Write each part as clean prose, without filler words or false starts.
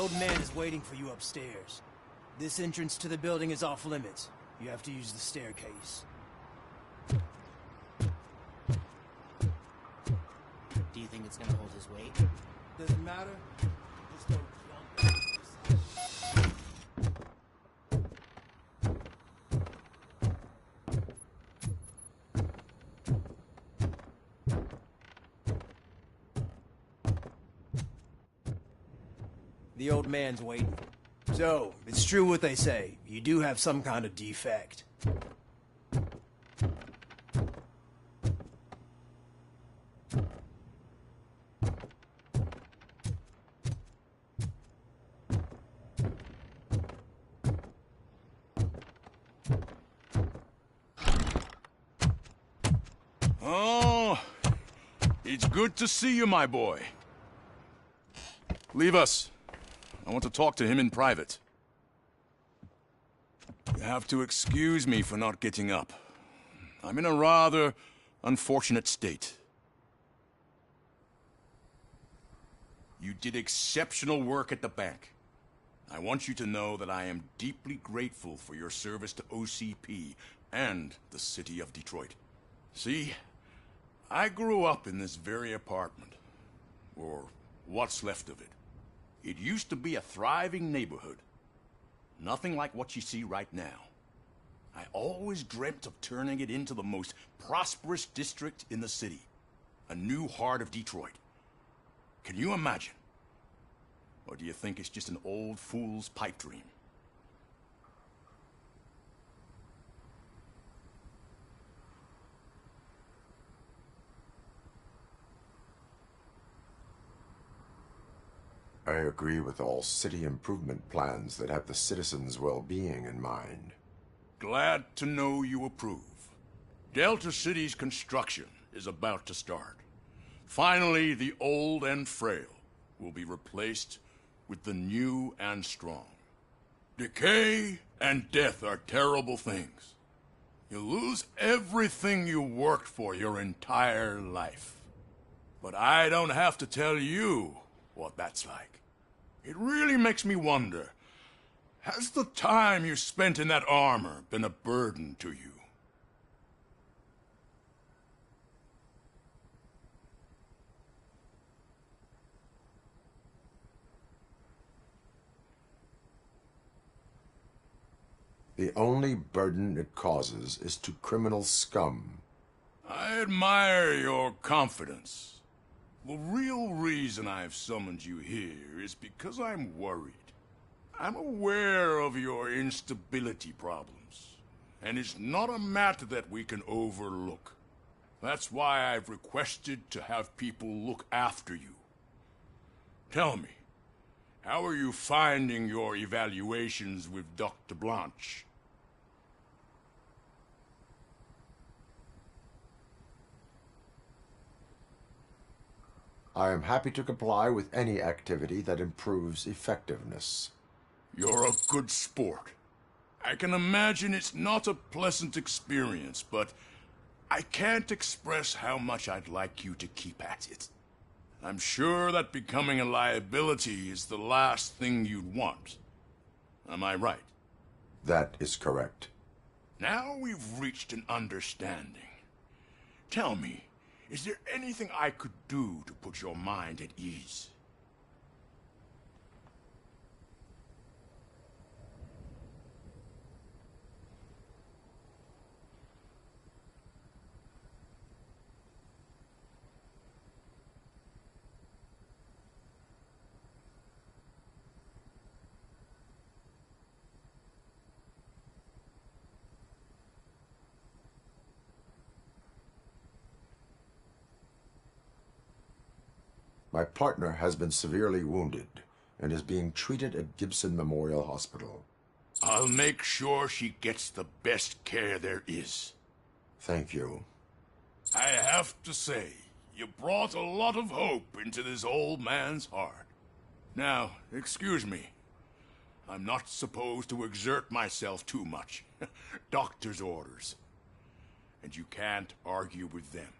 old man is waiting for you upstairs. This entrance to the building is off limits. You have to use the staircase. Do you think it's gonna hold his weight? Doesn't matter. Just go jump. The old man's waiting. So, it's true what they say. You do have some kind of defect. Oh, it's good to see you, my boy. Leave us. I want to talk to him in private. You have to excuse me for not getting up. I'm in a rather unfortunate state. You did exceptional work at the bank. I want you to know that I am deeply grateful for your service to OCP and the city of Detroit. See, I grew up in this very apartment, or what's left of it. It used to be a thriving neighborhood. Nothing like what you see right now. I always dreamt of turning it into the most prosperous district in the city. A new heart of Detroit. Can you imagine? Or do you think it's just an old fool's pipe dream? I agree with all city improvement plans that have the citizens' well-being in mind. Glad to know you approve. Delta City's construction is about to start. Finally, the old and frail will be replaced with the new and strong. Decay and death are terrible things. You lose everything you worked for your entire life. But I don't have to tell you what that's like. It really makes me wonder, has the time you spent in that armor been a burden to you? The only burden it causes is to criminal scum. I admire your confidence. The real reason I've summoned you here is because I'm worried. I'm aware of your instability problems, and it's not a matter that we can overlook. That's why I've requested to have people look after you. Tell me, how are you finding your evaluations with Dr. Blanche? I am happy to comply with any activity that improves effectiveness. You're a good sport. I can imagine it's not a pleasant experience, but I can't express how much I'd like you to keep at it. I'm sure that becoming a liability is the last thing you'd want. Am I right? That is correct. Now we've reached an understanding. Tell me, is there anything I could do to put your mind at ease? My partner has been severely wounded and is being treated at Gibson Memorial Hospital. I'll make sure she gets the best care there is. Thank you. I have to say, you brought a lot of hope into this old man's heart. Now, excuse me. I'm not supposed to exert myself too much. Doctor's orders. And you can't argue with them.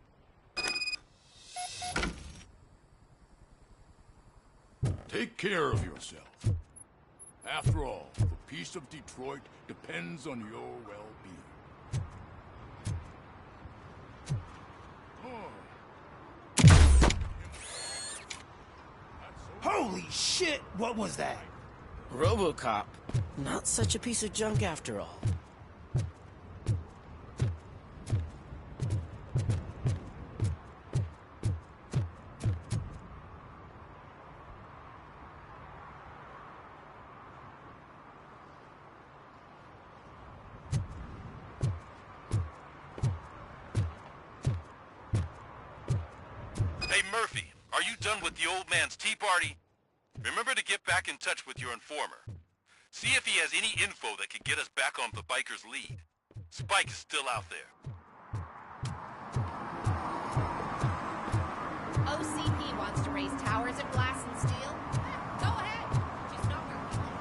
Take care of yourself. After all, the peace of Detroit depends on your well-being. Holy shit! What was that? RoboCop. Not such a piece of junk after all. Hey Murphy, are you done with the old man's tea party? Remember to get back in touch with your informer. See if he has any info that could get us back on the biker's lead. Spike is still out there. OCP wants to raise towers at Glass and Steel. Go ahead. Just not where we live.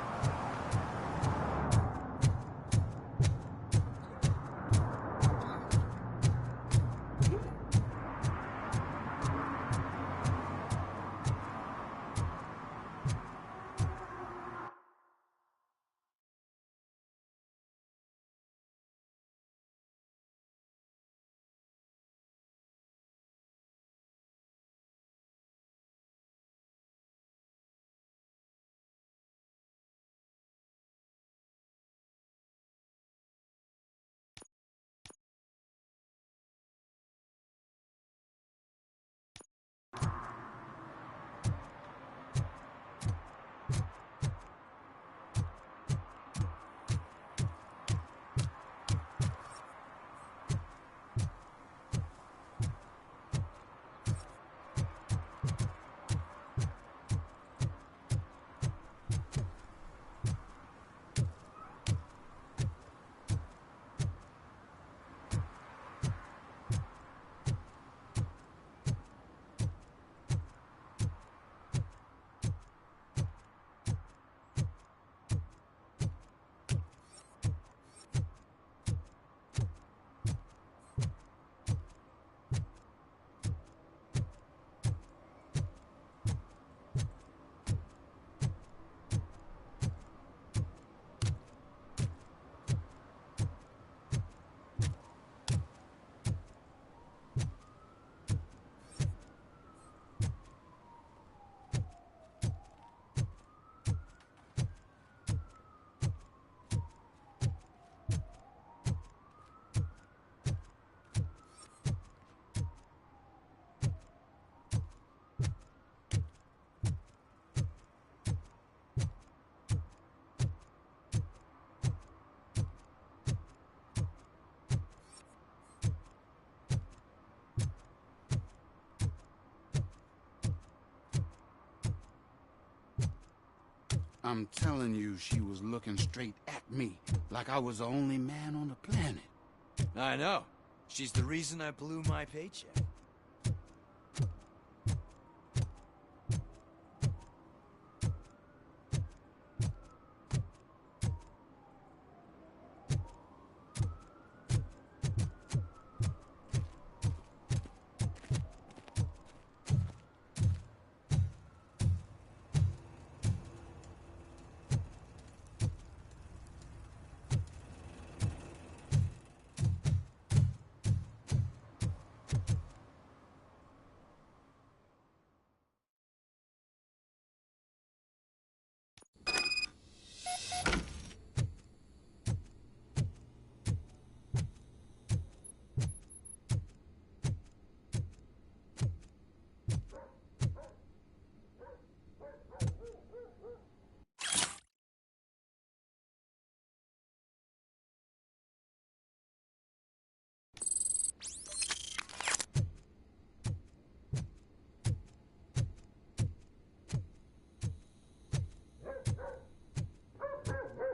I'm telling you, she was looking straight at me, like I was the only man on the planet. I know. She's the reason I blew my paycheck.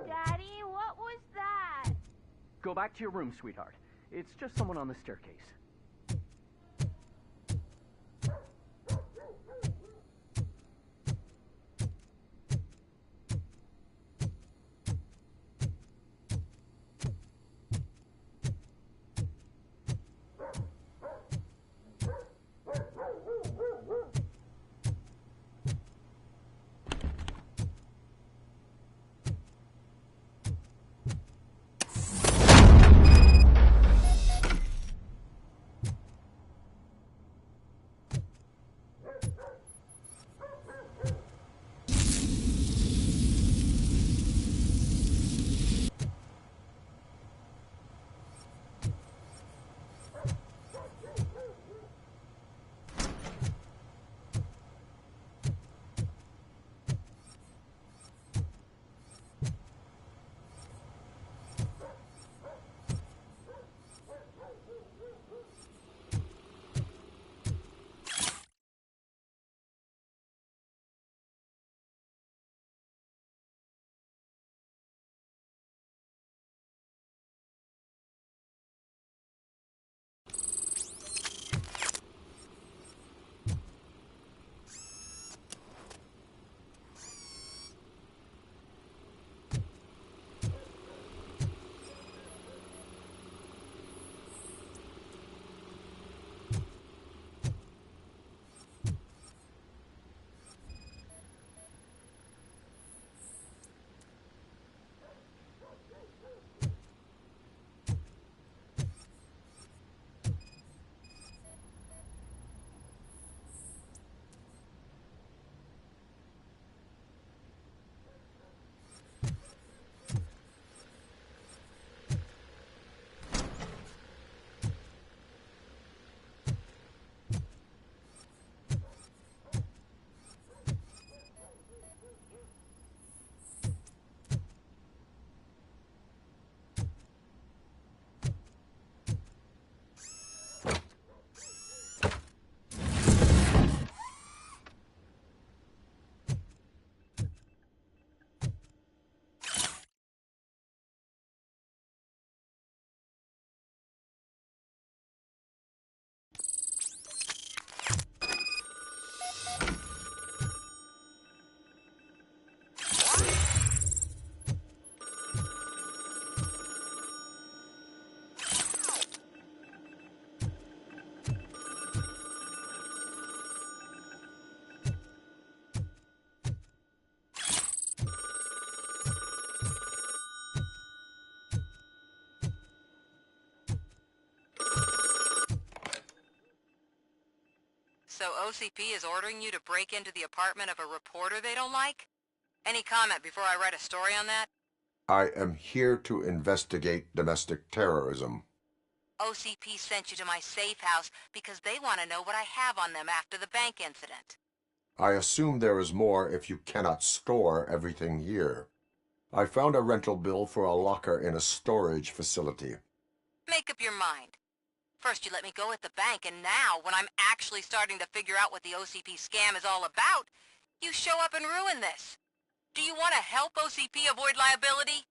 Daddy, what was that? Go back to your room, sweetheart. It's just someone on the staircase. OCP is ordering you to break into the apartment of a reporter they don't like? Any comment before I write a story on that? I am here to investigate domestic terrorism. OCP sent you to my safe house because they want to know what I have on them after the bank incident. I assume there is more if you cannot store everything here. I found a rental bill for a locker in a storage facility. Make up your mind. First you let me go at the bank, and now, when I'm actually starting to figure out what the OCP scam is all about, you show up and ruin this. Do you want to help OCP avoid liability?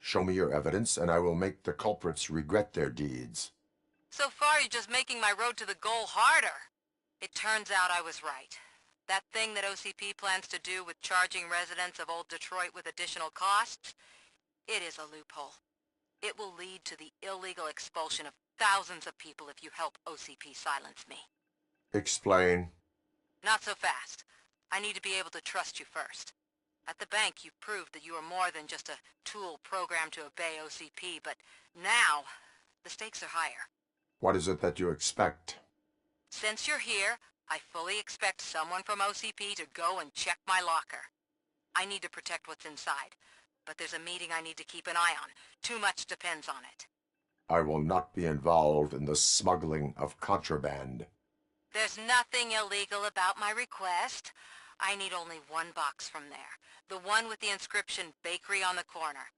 Show me your evidence, and I will make the culprits regret their deeds. So far, you're just making my road to the goal harder. It turns out I was right. That thing that OCP plans to do with charging residents of Old Detroit with additional costs, it is a loophole. It will lead to the illegal expulsion of thousands of people if you help OCP silence me. Explain. Not so fast. I need to be able to trust you first. At the bank, you've proved that you are more than just a tool programmed to obey OCP, but now, the stakes are higher. What is it that you expect? Since you're here, I fully expect someone from OCP to go and check my locker. I need to protect what's inside, but there's a meeting I need to keep an eye on. Too much depends on it. I will not be involved in the smuggling of contraband. There's nothing illegal about my request. I need only one box from there. The one with the inscription Bakery on the corner.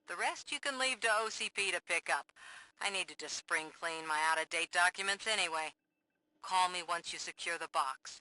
The rest you can leave to OCP to pick up. I needed to spring clean my out-of-date documents anyway. Call me once you secure the box.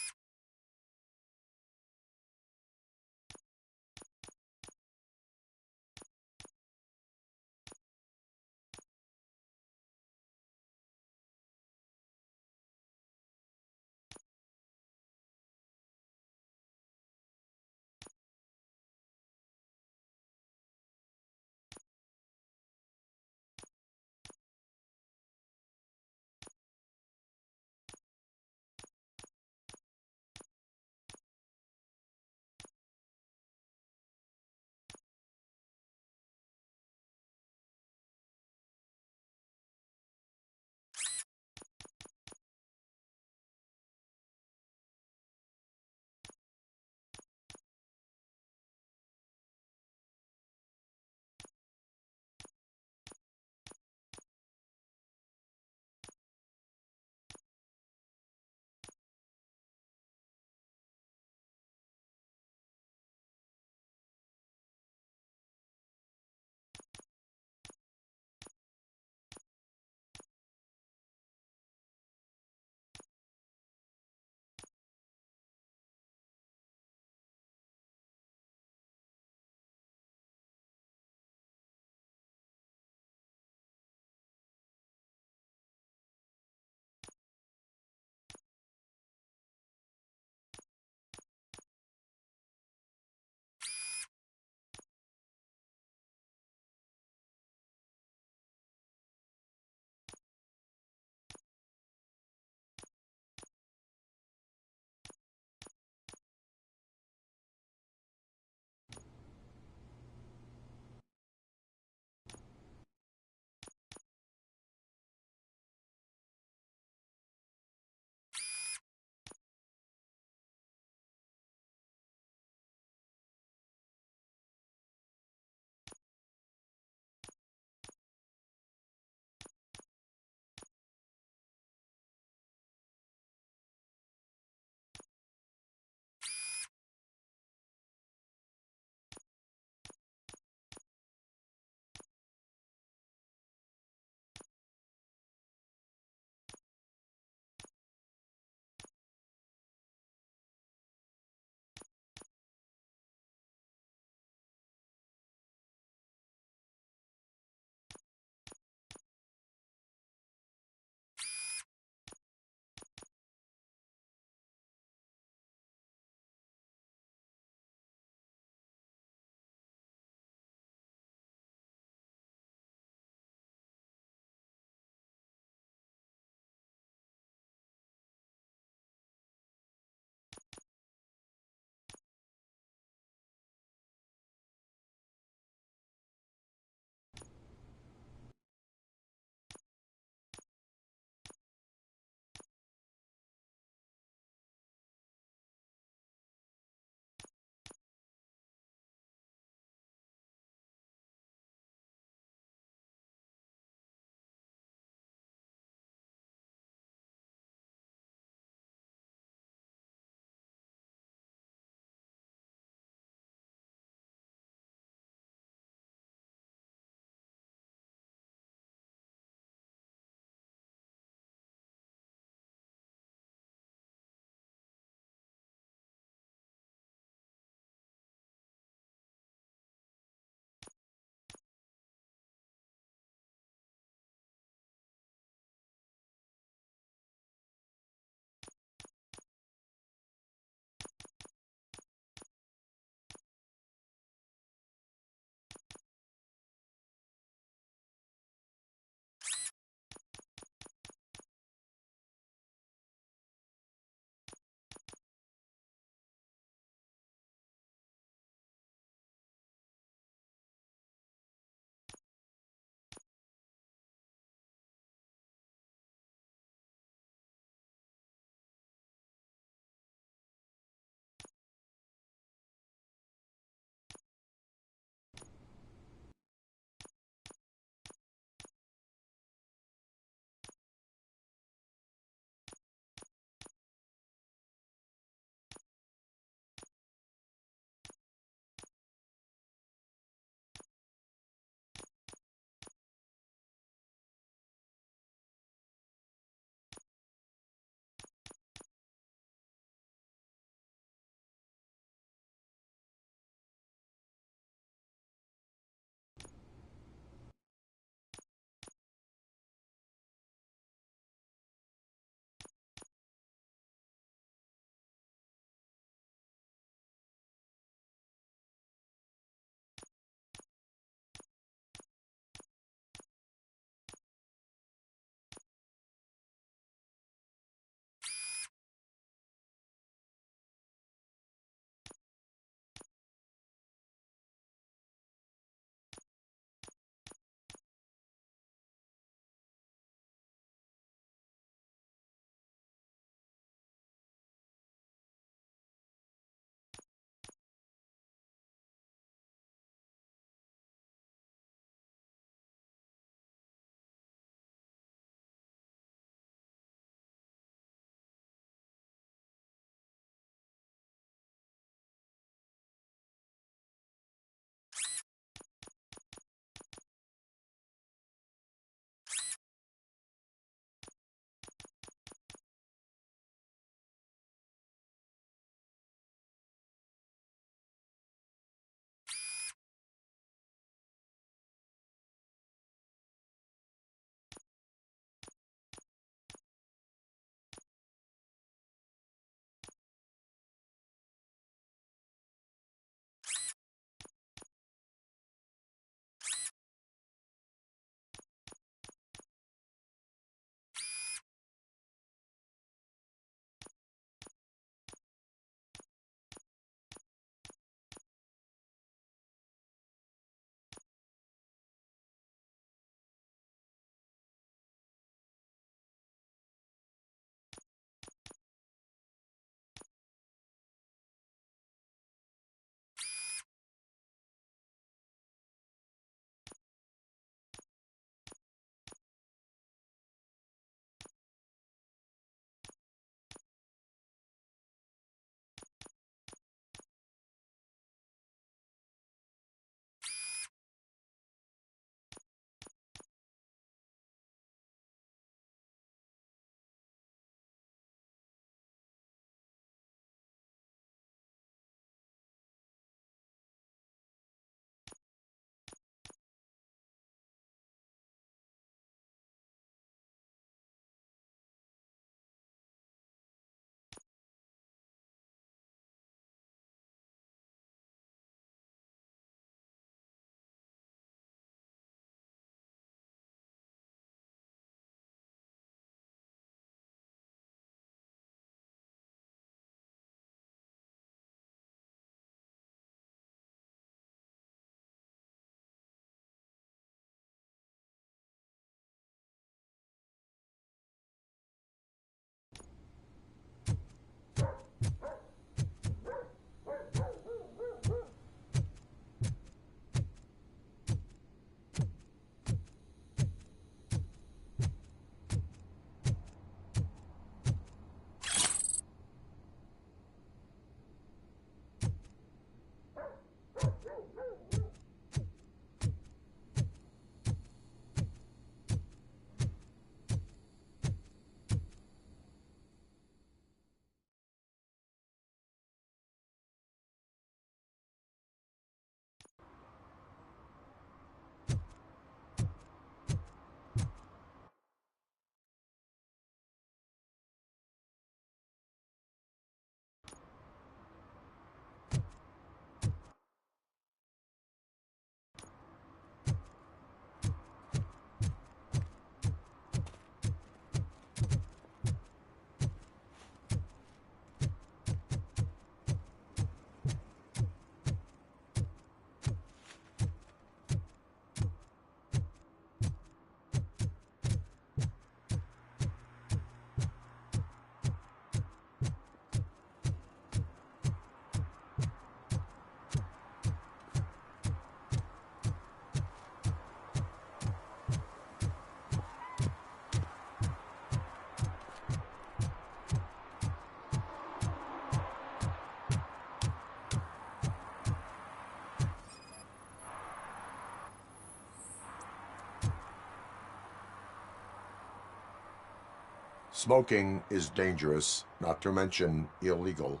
Smoking is dangerous, not to mention illegal.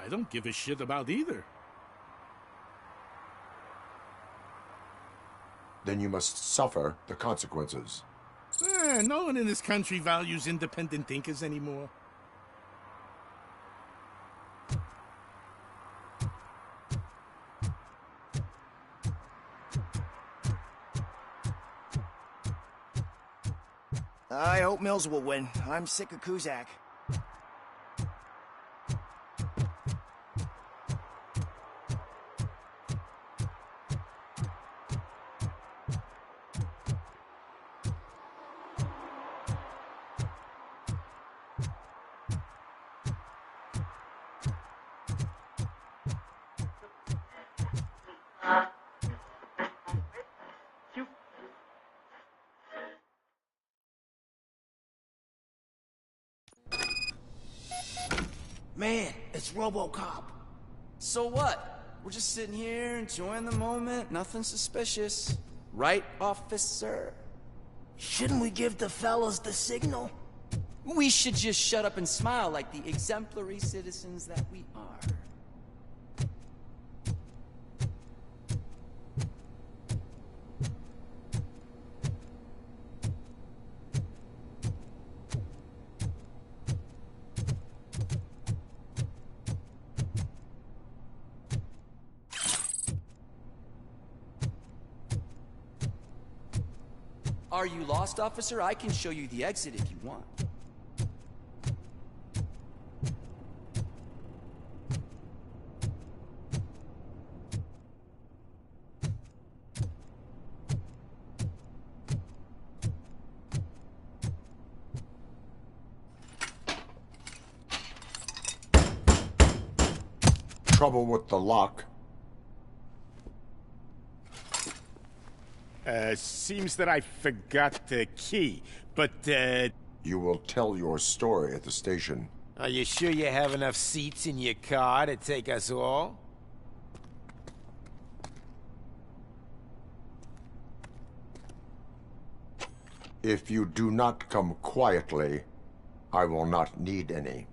I don't give a shit about either. Then you must suffer the consequences. No one in this country values independent thinkers anymore. I hope Mills will win. I'm sick of Kuzak. Man, it's RoboCop. So what? We're just sitting here enjoying the moment, nothing suspicious. Right, officer? Shouldn't we give the fellas the signal? We should just shut up and smile like the exemplary citizens that we are. Are you lost, officer? I can show you the exit if you want. Trouble with the lock. Seems that I forgot the key, but, You will tell your story at the station. Are you sure you have enough seats in your car to take us all? If you do not come quietly, I will not need any.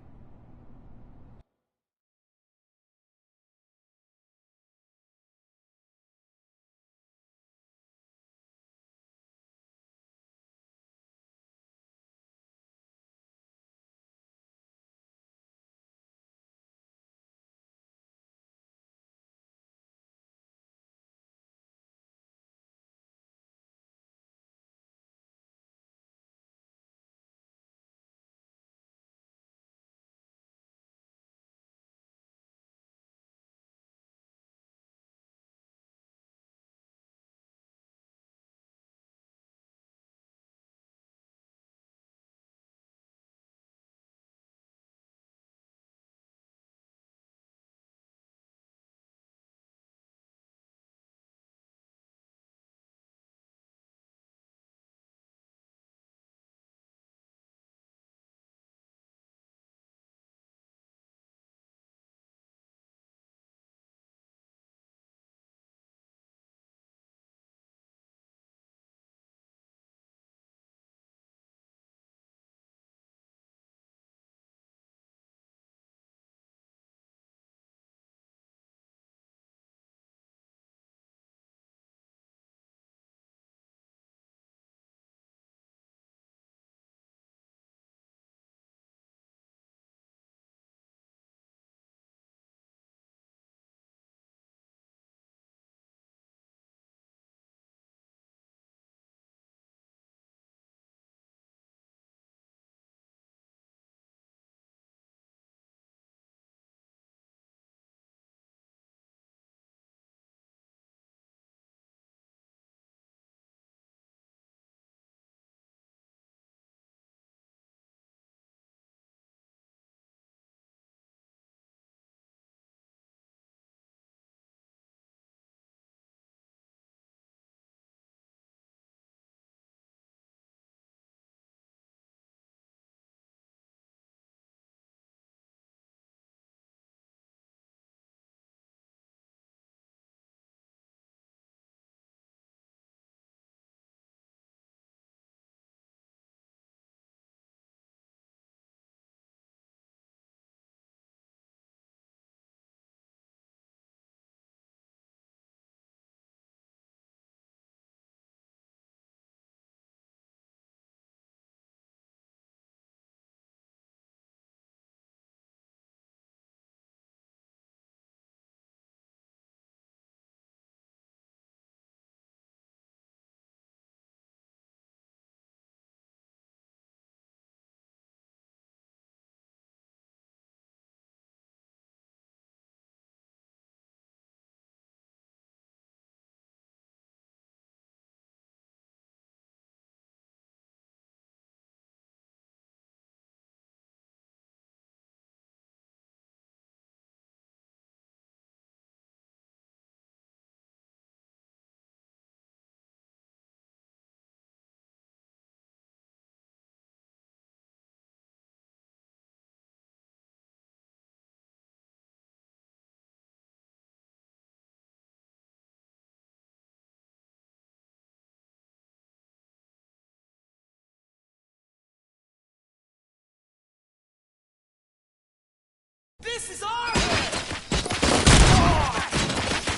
This is our way!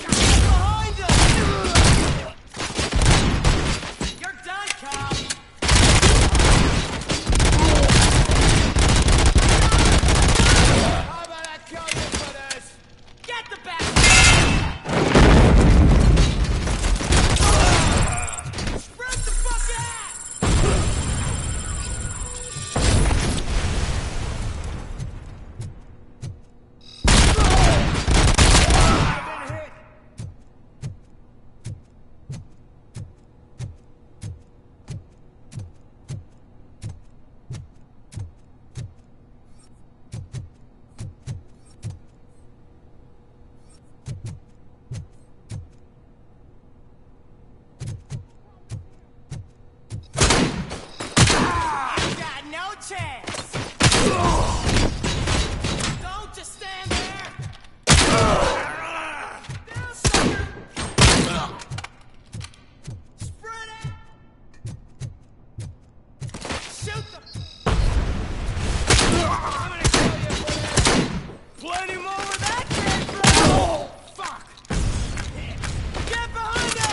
Behind us! You're done, cop! How about I kill you for this? Get the back! Spread the fuck out! Chance! Don't just stand there! Down, sucker! Spread out! Shoot them! I'm gonna kill you for this! Plenty more where that came from! Oh, fuck! Get behind us!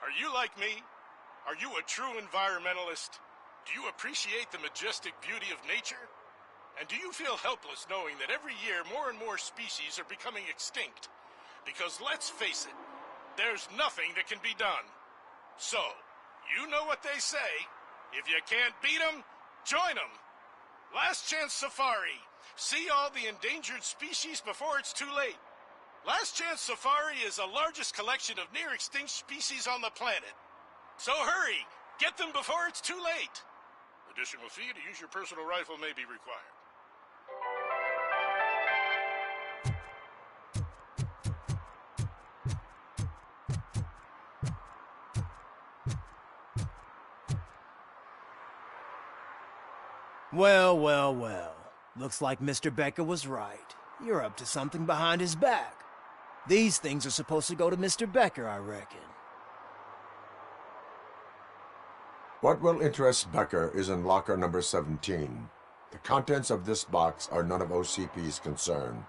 Are you like me? Are you a true environmentalist? Do you appreciate the majestic beauty of nature? And do you feel helpless knowing that every year more and more species are becoming extinct? Because let's face it, there's nothing that can be done. So, you know what they say. If you can't beat 'em, join 'em. Last Chance Safari. See all the endangered species before it's too late. Last Chance Safari is the largest collection of near-extinct species on the planet. So hurry, get them before it's too late. Additional fee to use your personal rifle may be required. Well, well, well. Looks like Mr. Becker was right. You're up to something behind his back. These things are supposed to go to Mr. Becker, I reckon. What will interest Becker is in locker number 17. The contents of this box are none of OCP's concern.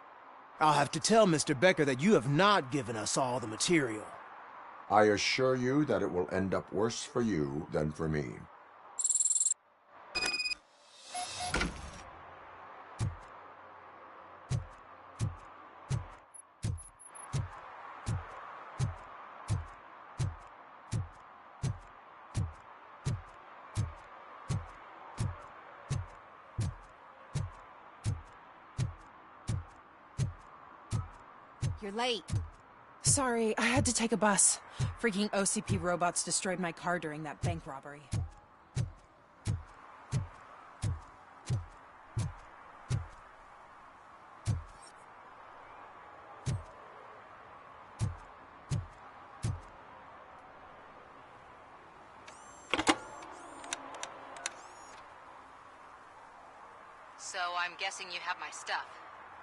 I'll have to tell Mr. Becker that you have not given us all the material. I assure you that it will end up worse for you than for me. You're late. Sorry, I had to take a bus. Freaking OCP robots destroyed my car during that bank robbery. So I'm guessing you have my stuff.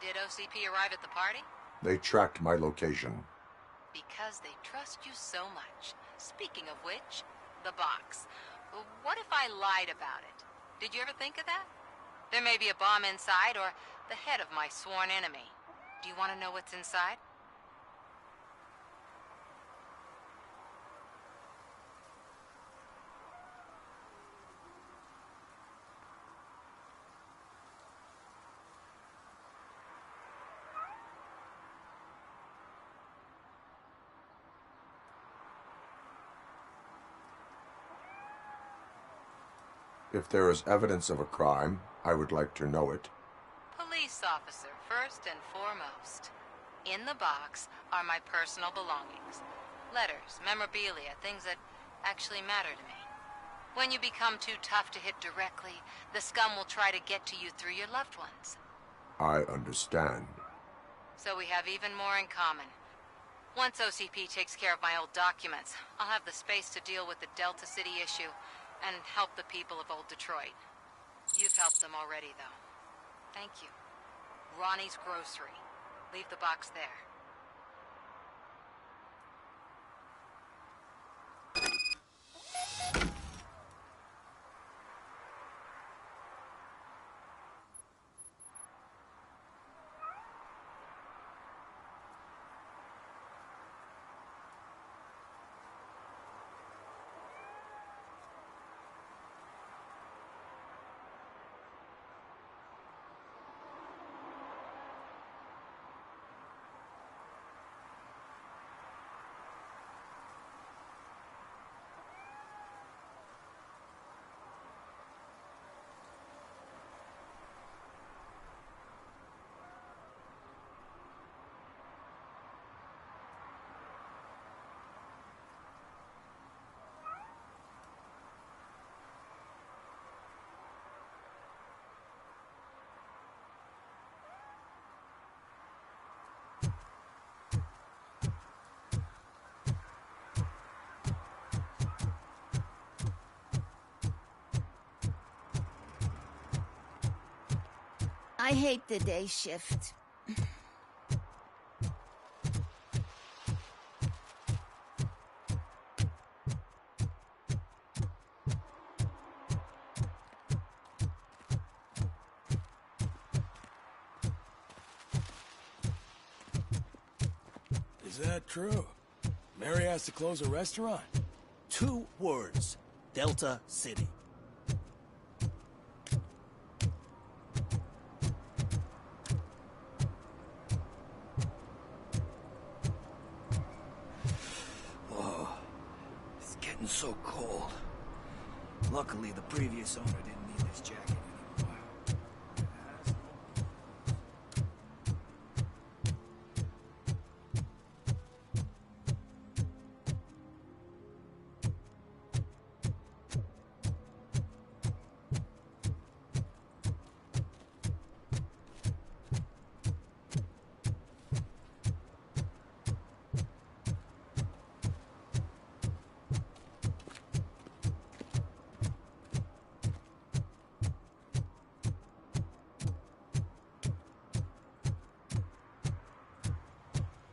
Did OCP arrive at the party? They tracked my location. Because they trust you so much. Speaking of which, the box. What if I lied about it? Did you ever think of that? There may be a bomb inside, or the head of my sworn enemy. Do you want to know what's inside? If there is evidence of a crime, I would like to know it. Police officer, first and foremost. In the box are my personal belongings. Letters, memorabilia, things that actually matter to me. When you become too tough to hit directly, the scum will try to get to you through your loved ones. I understand. So we have even more in common. Once OCP takes care of my old documents, I'll have the space to deal with the Delta City issue and help the people of Old Detroit. You've helped them already, though. Thank you. Ronnie's Grocery. Leave the box there. I hate the day shift. Is that true? Mary has to close a restaurant? 2 words. Delta City. So cold. Luckily, the previous owner didn't need this jacket anymore.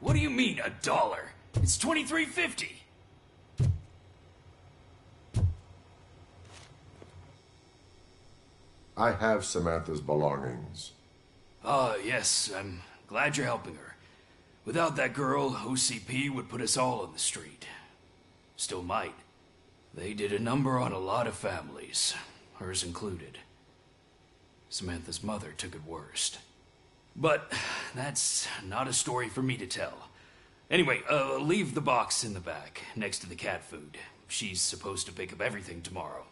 What do you mean, $1? It's $23.50. I have Samantha's belongings. Yes, I'm glad you're helping her. Without that girl, OCP would put us all on the street. Still might. They did a number on a lot of families, hers included. Samantha's mother took it worst. But that's not a story for me to tell. Anyway, leave the box in the back, next to the cat food. She's supposed to pick up everything tomorrow.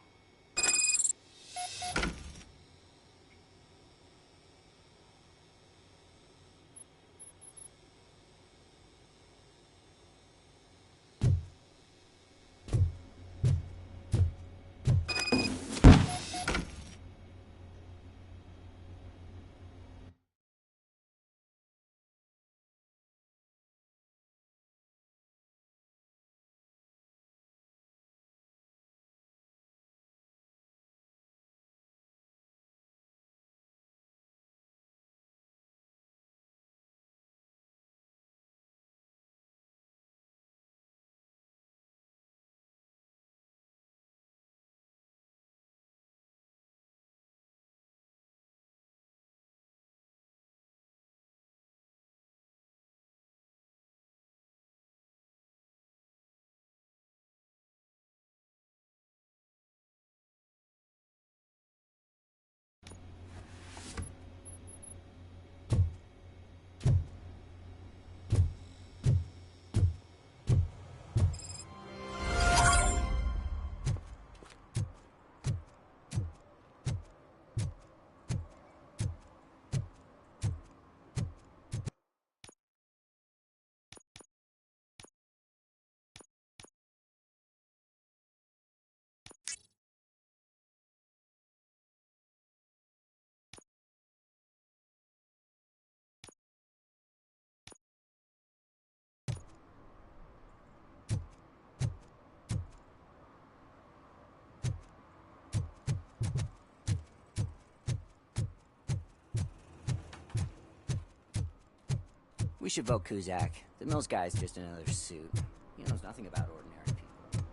We should vote Kuzak. The Mills guy's just another suit. He knows nothing about ordinary people.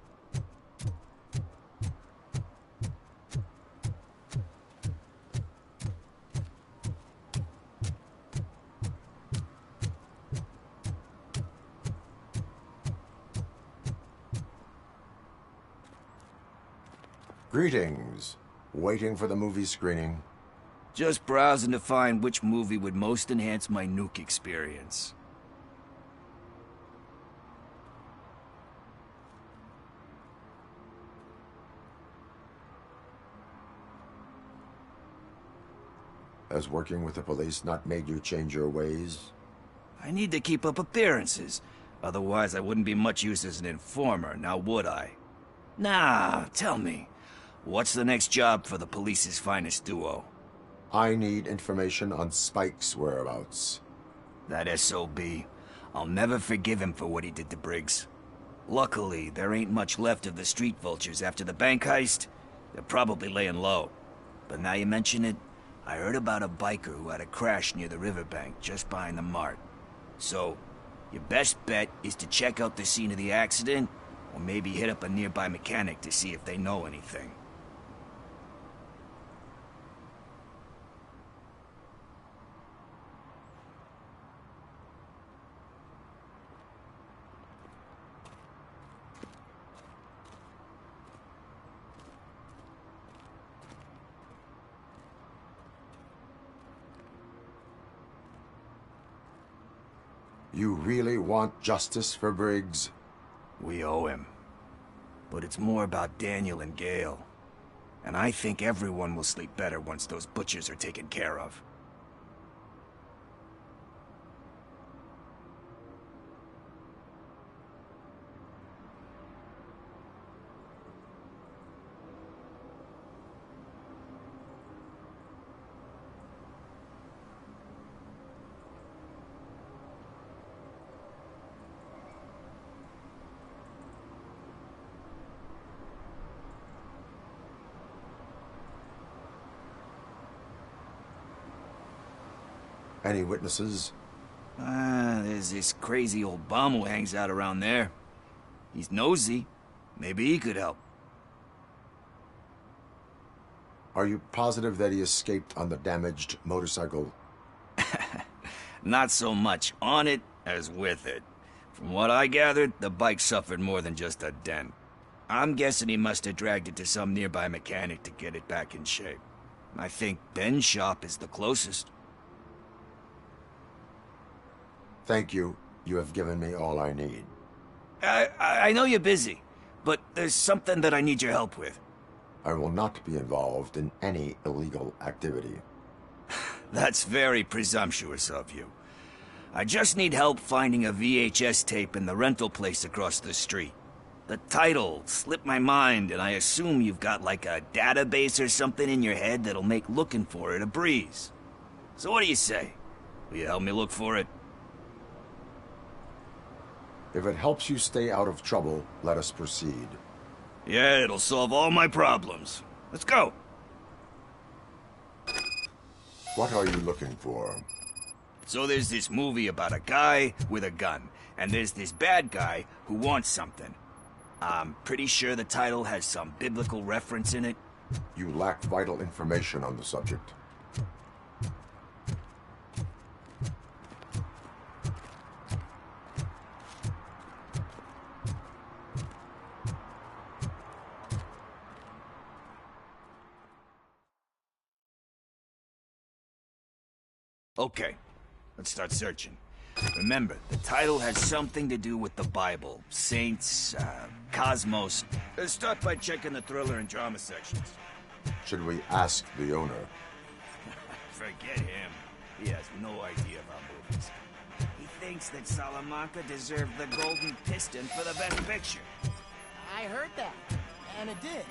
Greetings. Waiting for the movie screening. Just browsing to find which movie would most enhance my nuke experience. Has working with the police not made you change your ways? I need to keep up appearances. Otherwise, I wouldn't be much use as an informer, now would I? Nah, tell me. What's the next job for the police's finest duo? I need information on Spike's whereabouts. That SOB. I'll never forgive him for what he did to Briggs. Luckily, there ain't much left of the street vultures after the bank heist. They're probably laying low. But now you mention it, I heard about a biker who had a crash near the riverbank just behind the mart. So, your best bet is to check out the scene of the accident, or maybe hit up a nearby mechanic to see if they know anything. You really want justice for Briggs? We owe him. But it's more about Daniel and Gale. And I think everyone will sleep better once those butchers are taken care of. Any witnesses? There's this crazy old bum who hangs out around there. He's nosy. Maybe he could help. Are you positive that he escaped on the damaged motorcycle? Not so much on it as with it. From what I gathered, the bike suffered more than just a dent. I'm guessing he must have dragged it to some nearby mechanic to get it back in shape. I think Ben's shop is the closest. Thank you. You have given me all I need. I know you're busy, but there's something that I need your help with. I will not be involved in any illegal activity. That's very presumptuous of you. I just need help finding a VHS tape in the rental place across the street. The title slipped my mind, and I assume you've got like a database or something in your head that'll make looking for it a breeze. So what do you say? Will you help me look for it? If it helps you stay out of trouble, let us proceed. Yeah, it'll solve all my problems. Let's go. What are you looking for? So there's this movie about a guy with a gun, and there's this bad guy who wants something. I'm pretty sure the title has some biblical reference in it. You lack vital information on the subject. Okay, let's start searching. Remember, the title has something to do with the Bible, saints, cosmos. Let's start by checking the thriller and drama sections. Should we ask the owner? Forget him. He has no idea about movies. He thinks that Salamanca deserved the Golden Piston for the best picture. I heard that, and it did.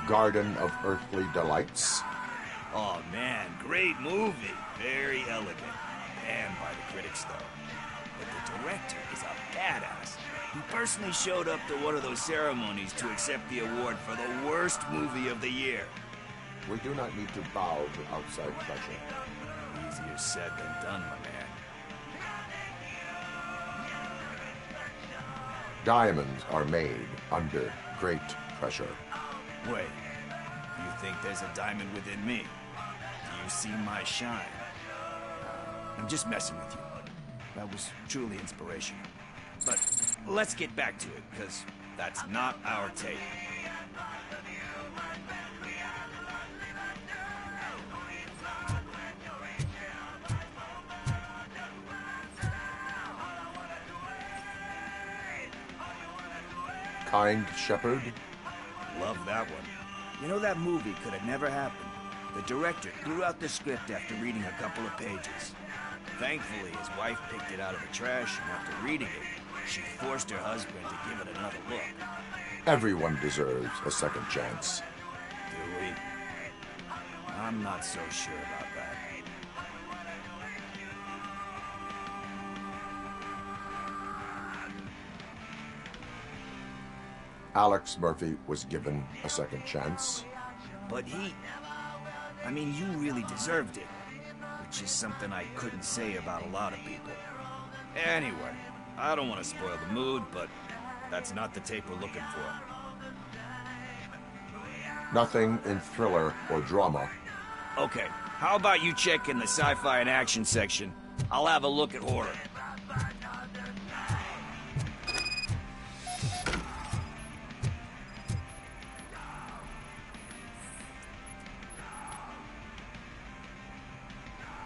Garden of Earthly Delights. Oh man, great movie. Very elegant. Banned by the critics though. But the director is a badass. He personally showed up to one of those ceremonies to accept the award for the worst movie of the year. We do not need to bow to outside pressure. Easier said than done, my man. Diamonds are made under great pressure. Wait, you think there's a diamond within me? Do you see my shine? I'm just messing with you. That was truly inspirational. But let's get back to it, because that's not our tape. Kind Shepherd? Love that one. You know, that movie could have never happened. The director threw out the script after reading a couple of pages. Thankfully, his wife picked it out of the trash, and after reading it, she forced her husband to give it another look. Everyone deserves a second chance. Do we? I'm not so sure about that. Alex Murphy was given a second chance. But I mean, you really deserved it. Which is something I couldn't say about a lot of people. Anyway, I don't want to spoil the mood, but that's not the tape we're looking for. Nothing in thriller or drama. Okay, how about you check in the sci-fi and action section? I'll have a look at horror.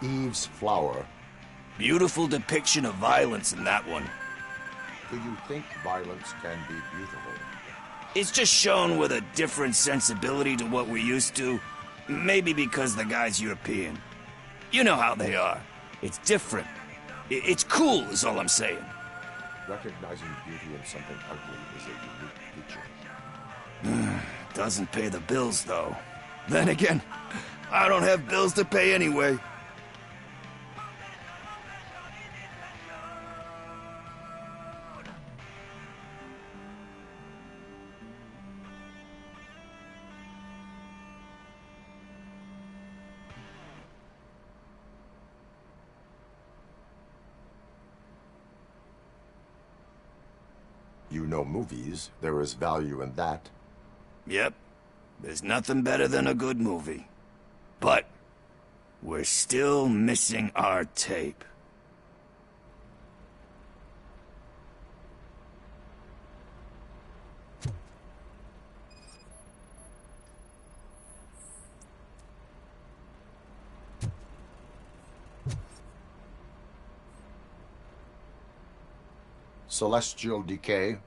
Eve's Flower. Beautiful depiction of violence in that one. Do you think violence can be beautiful? It's just shown with a different sensibility to what we're used to. Maybe because the guy's European. You know how they are. It's different. It's cool, is all I'm saying. Recognizing beauty in something ugly is a unique feature. Doesn't pay the bills, though. Then again, I don't have bills to pay anyway. You know movies. There is value in that. Yep. There's nothing better than a good movie. But we're still missing our tape. Celestial Decay.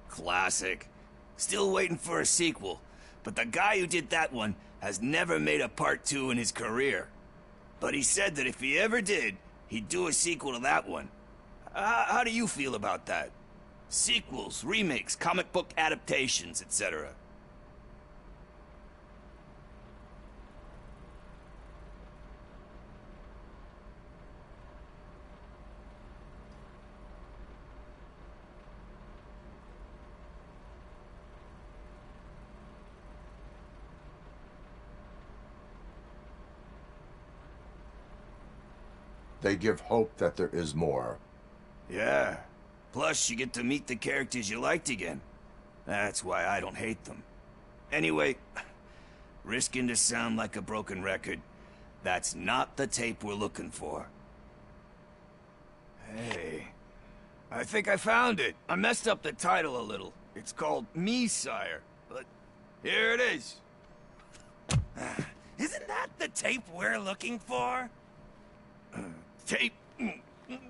Classic. Still waiting for a sequel. But the guy who did that one has never made a part 2 in his career. But he said that if he ever did, he'd do a sequel to that one. How do you feel about that? Sequels, remakes, comic book adaptations, etc. They give hope that there is more. Yeah. Plus, you get to meet the characters you liked again. That's why I don't hate them. Anyway, risking to sound like a broken record, that's not the tape we're looking for. Hey, I think I found it. I messed up the title a little. It's called Me, Sire, but here it is. Isn't that the tape we're looking for? Tape?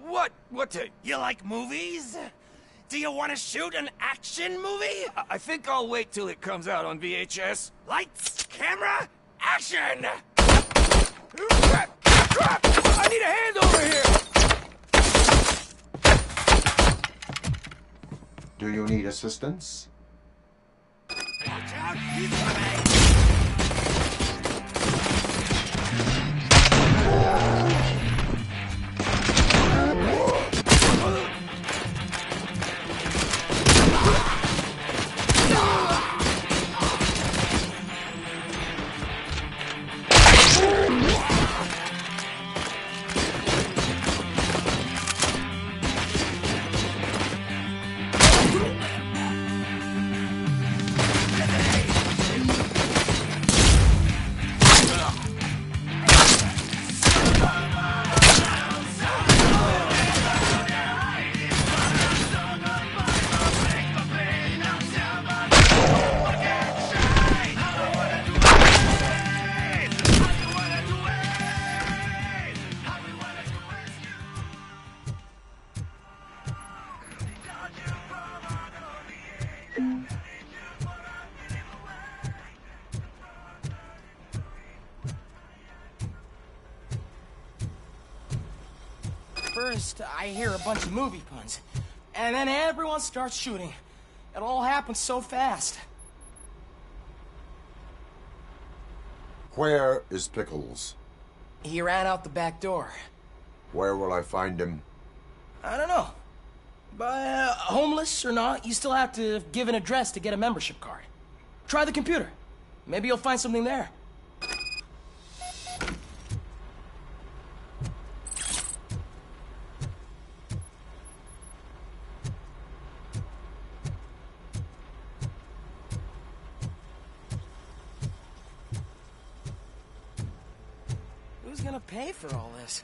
What? What tape? You like movies? Do you want to shoot an action movie? I think I'll wait till it comes out on VHS. Lights, camera, action! Crap! Crap! I need a hand over here! Do you need assistance? Watch out, he's coming! First, I hear a bunch of movie puns, and then everyone starts shooting. It all happens so fast. Where is Pickles? He ran out the back door. Where will I find him? I don't know. But homeless or not, you still have to give an address to get a membership card. Try the computer. Maybe you'll find something there. gonna pay for all this?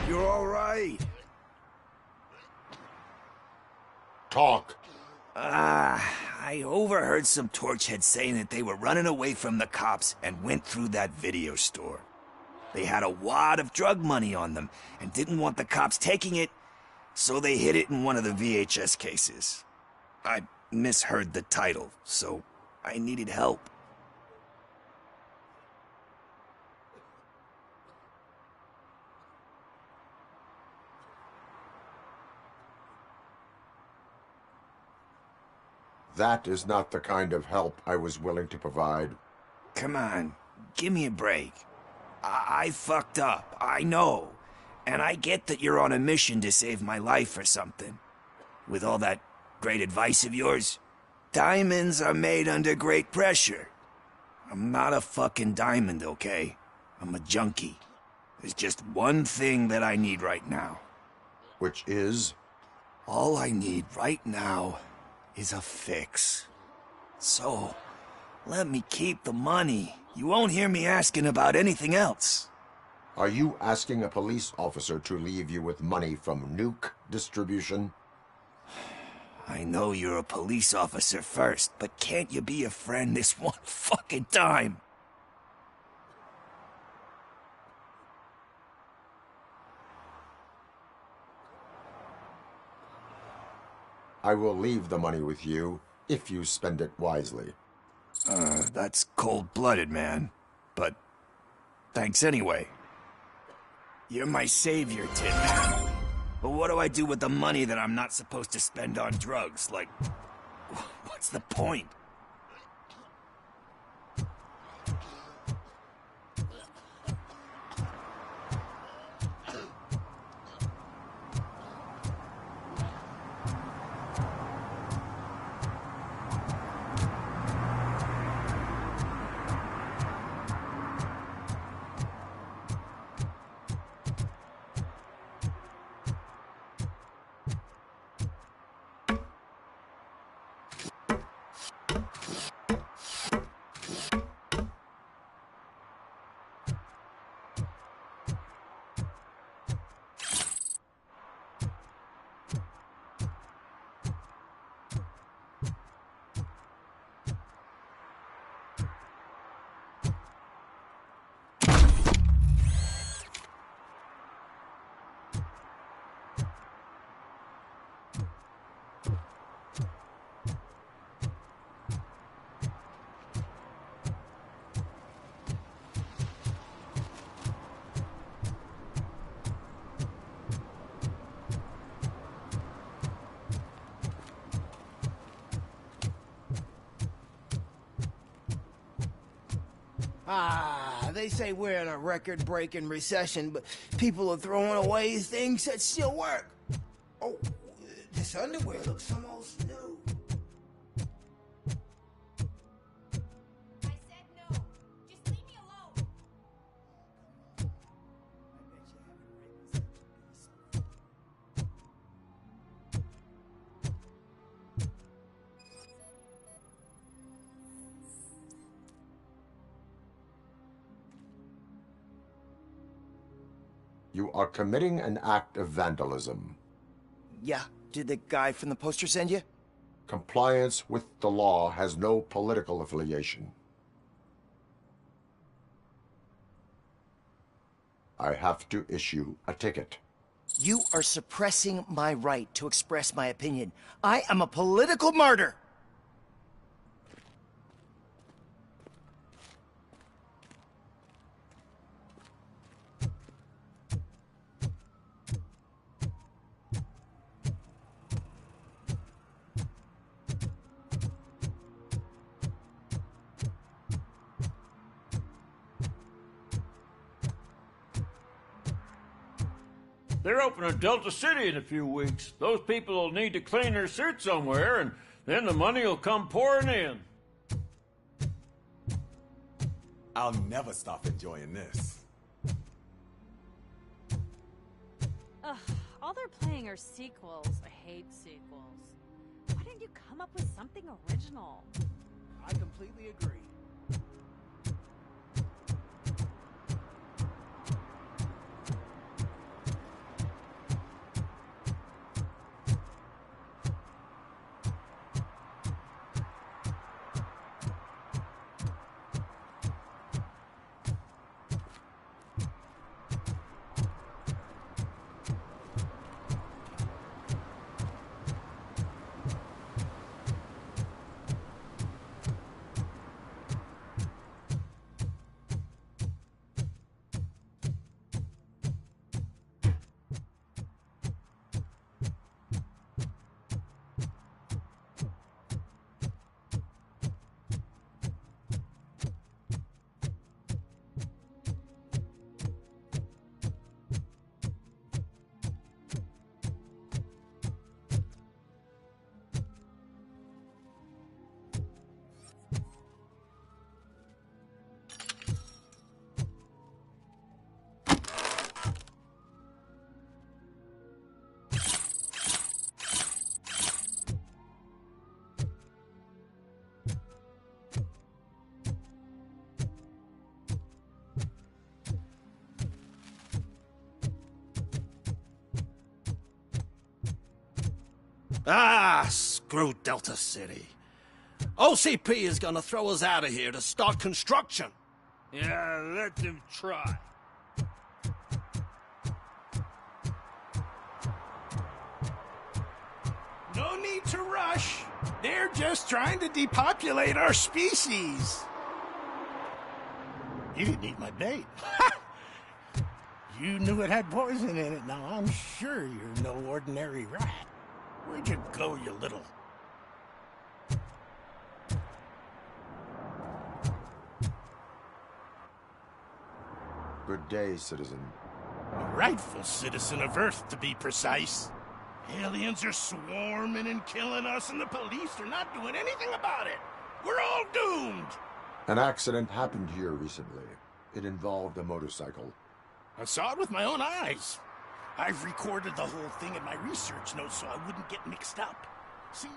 You're all right. Talk. I overheard some torchheads saying that they were running away from the cops and went through that video store. They had a wad of drug money on them and didn't want the cops taking it, so they hid it in one of the VHS cases. I misheard the title, so I needed help. That is not the kind of help I was willing to provide. Come on, give me a break. I fucked up, I know. And I get that you're on a mission to save my life or something. With all that great advice of yours, diamonds are made under great pressure. I'm not a fucking diamond, okay? I'm a junkie. There's just one thing that I need right now. Which is? All I need right now is a fix. So, let me keep the money. You won't hear me asking about anything else. Are you asking a police officer to leave you with money from nuke distribution? I know you're a police officer first, but can't you be a friend this one fucking time? I will leave the money with you if you spend it wisely. That's cold-blooded, man. But thanks anyway. You're my savior, Tin Man. But what do I do with the money that I'm not supposed to spend on drugs? Like, what's the point? Ah, they say we're in a record-breaking recession, but people are throwing away things that still work. Oh, this underwear looks almost new. I said no. Just leave me alone. You are committing an act of vandalism. Yeah, did the guy from the poster send you? Compliance with the law has no political affiliation. I have to issue a ticket. You are suppressing my right to express my opinion. I am a political martyr. They're opening Delta City in a few weeks. Those people will need to clean their suits somewhere, and then the money will come pouring in. I'll never stop enjoying this. Ugh, all they're playing are sequels. I hate sequels. Why didn't you come up with something original? I completely agree. Ah, screw Delta City. OCP is gonna throw us out of here to start construction. Yeah, let them try. No need to rush. They're just trying to depopulate our species. You didn't eat my bait. You knew it had poison in it. Now I'm sure you're no ordinary rat. Where'd you go, you little... Good day, citizen. A rightful citizen of Earth, to be precise. Aliens are swarming and killing us, and the police are not doing anything about it. We're all doomed. An accident happened here recently. It involved a motorcycle. I saw it with my own eyes. I've recorded the whole thing in my research notes so I wouldn't get mixed up. See,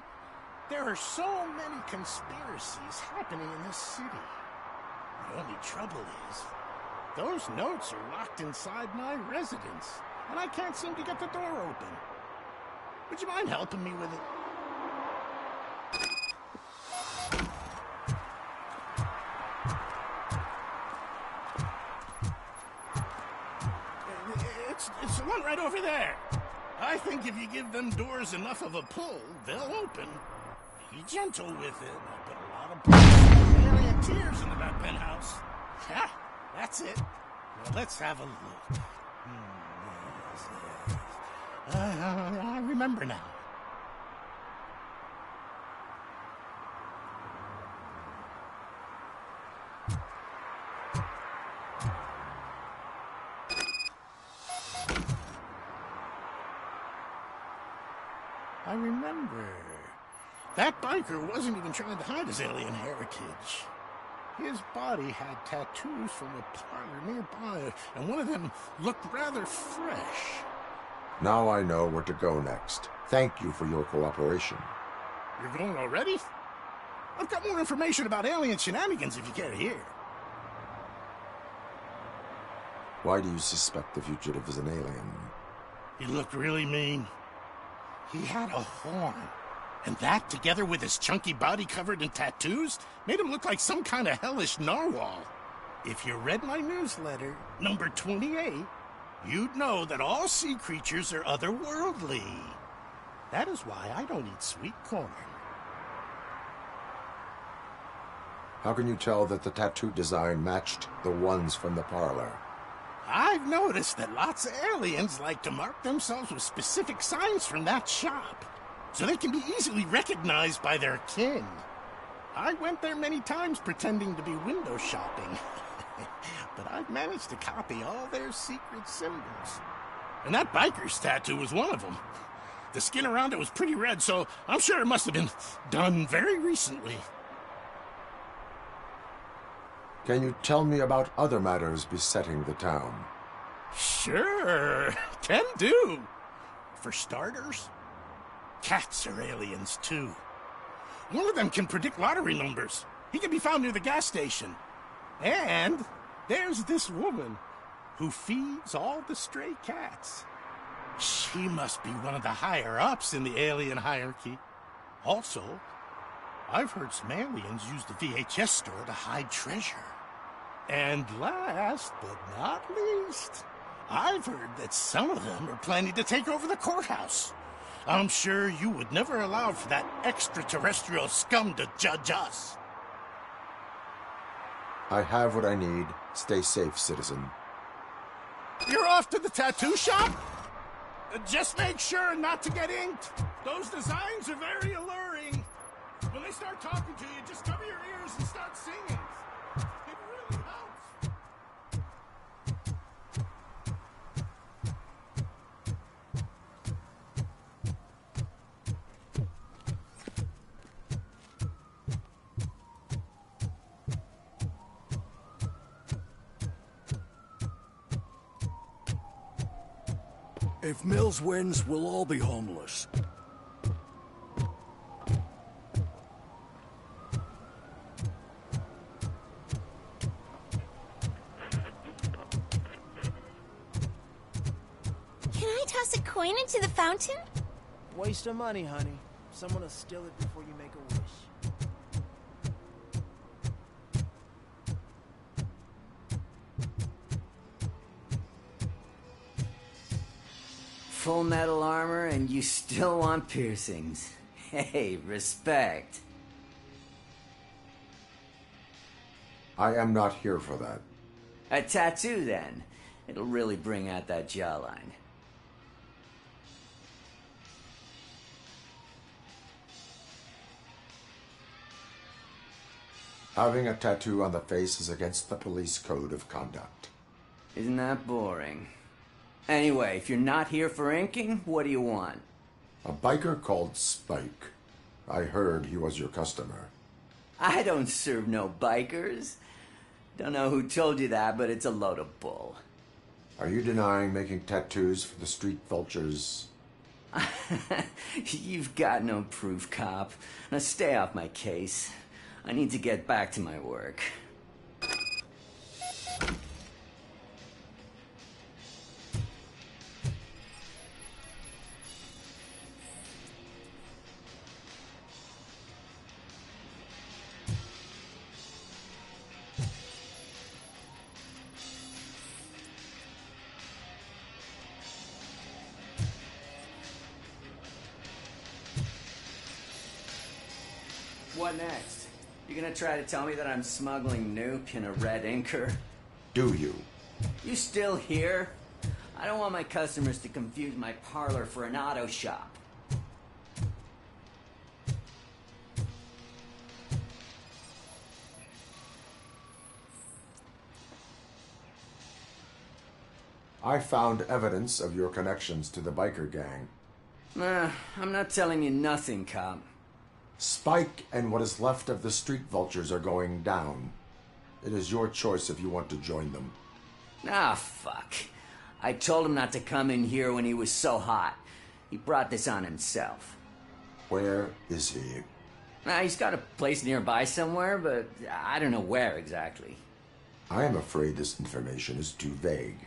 there are so many conspiracies happening in this city. The only trouble is, those notes are locked inside my residence, and I can't seem to get the door open. Would you mind helping me with it? It's the one right over there. I think if you give them doors enough of a pull, they'll open. Be gentle with it. I put a lot of blood, alien tears into that penthouse. Ha! That's it. Well, let's have a look. I remember now. I remember. That biker wasn't even trying to hide his alien heritage. His body had tattoos from a parlor nearby, and one of them looked rather fresh. Now I know where to go next. Thank you for your cooperation. You're going already? I've got more information about alien shenanigans if you care to hear. Why do you suspect the fugitive is an alien? He looked really mean. He had a horn. And that, together with his chunky body covered in tattoos, made him look like some kind of hellish narwhal. If you read my newsletter, number 28, you'd know that all sea creatures are otherworldly. That is why I don't eat sweet corn. How can you tell that the tattoo design matched the ones from the parlor? I've noticed that lots of aliens like to mark themselves with specific signs from that shop, so they can be easily recognized by their kin. I went there many times pretending to be window shopping, but I've managed to copy all their secret symbols. And that biker's tattoo was one of them. The skin around it was pretty red, so I'm sure it must have been done very recently. Can you tell me about other matters besetting the town? Sure, can do. For starters, cats are aliens too. One of them can predict lottery numbers. He can be found near the gas station. And there's this woman who feeds all the stray cats. She must be one of the higher-ups in the alien hierarchy. Also, I've heard some aliens use the VHS store to hide treasure. And last but not least, I've heard that some of them are planning to take over the courthouse. I'm sure you would never allow for that extraterrestrial scum to judge us. I have what I need. Stay safe, citizen. You're off to the tattoo shop? Just make sure not to get inked. Those designs are very alluring. When they start talking to you, just cover your ears and start singing. It really helps. If Mills wins, we'll all be homeless. Can I toss a coin into the fountain? Waste of money, honey. Someone will steal it before you make a wish. Full metal armor and you still want piercings. Hey, respect. I am not here for that. A tattoo, then. It'll really bring out that jawline. Having a tattoo on the face is against the police code of conduct. Isn't that boring? Anyway, if you're not here for inking, what do you want? A biker called Spike. I heard he was your customer. I don't serve no bikers. Don't know who told you that, but it's a load of bull. Are you denying making tattoos for the street vultures? You've got no proof, cop. Now stay off my case. I need to get back to my work. What next? You gonna try to tell me that I'm smuggling nuke in a red inker? Do you? You still here? I don't want my customers to confuse my parlor for an auto shop. I found evidence of your connections to the biker gang. I'm not telling you nothing, cop. Spike and what is left of the street vultures are going down. It is your choice if you want to join them. Ah, fuck. I told him not to come in here when he was so hot. He brought this on himself. Where is he? He's got a place nearby somewhere, but I don't know where exactly. I am afraid this information is too vague.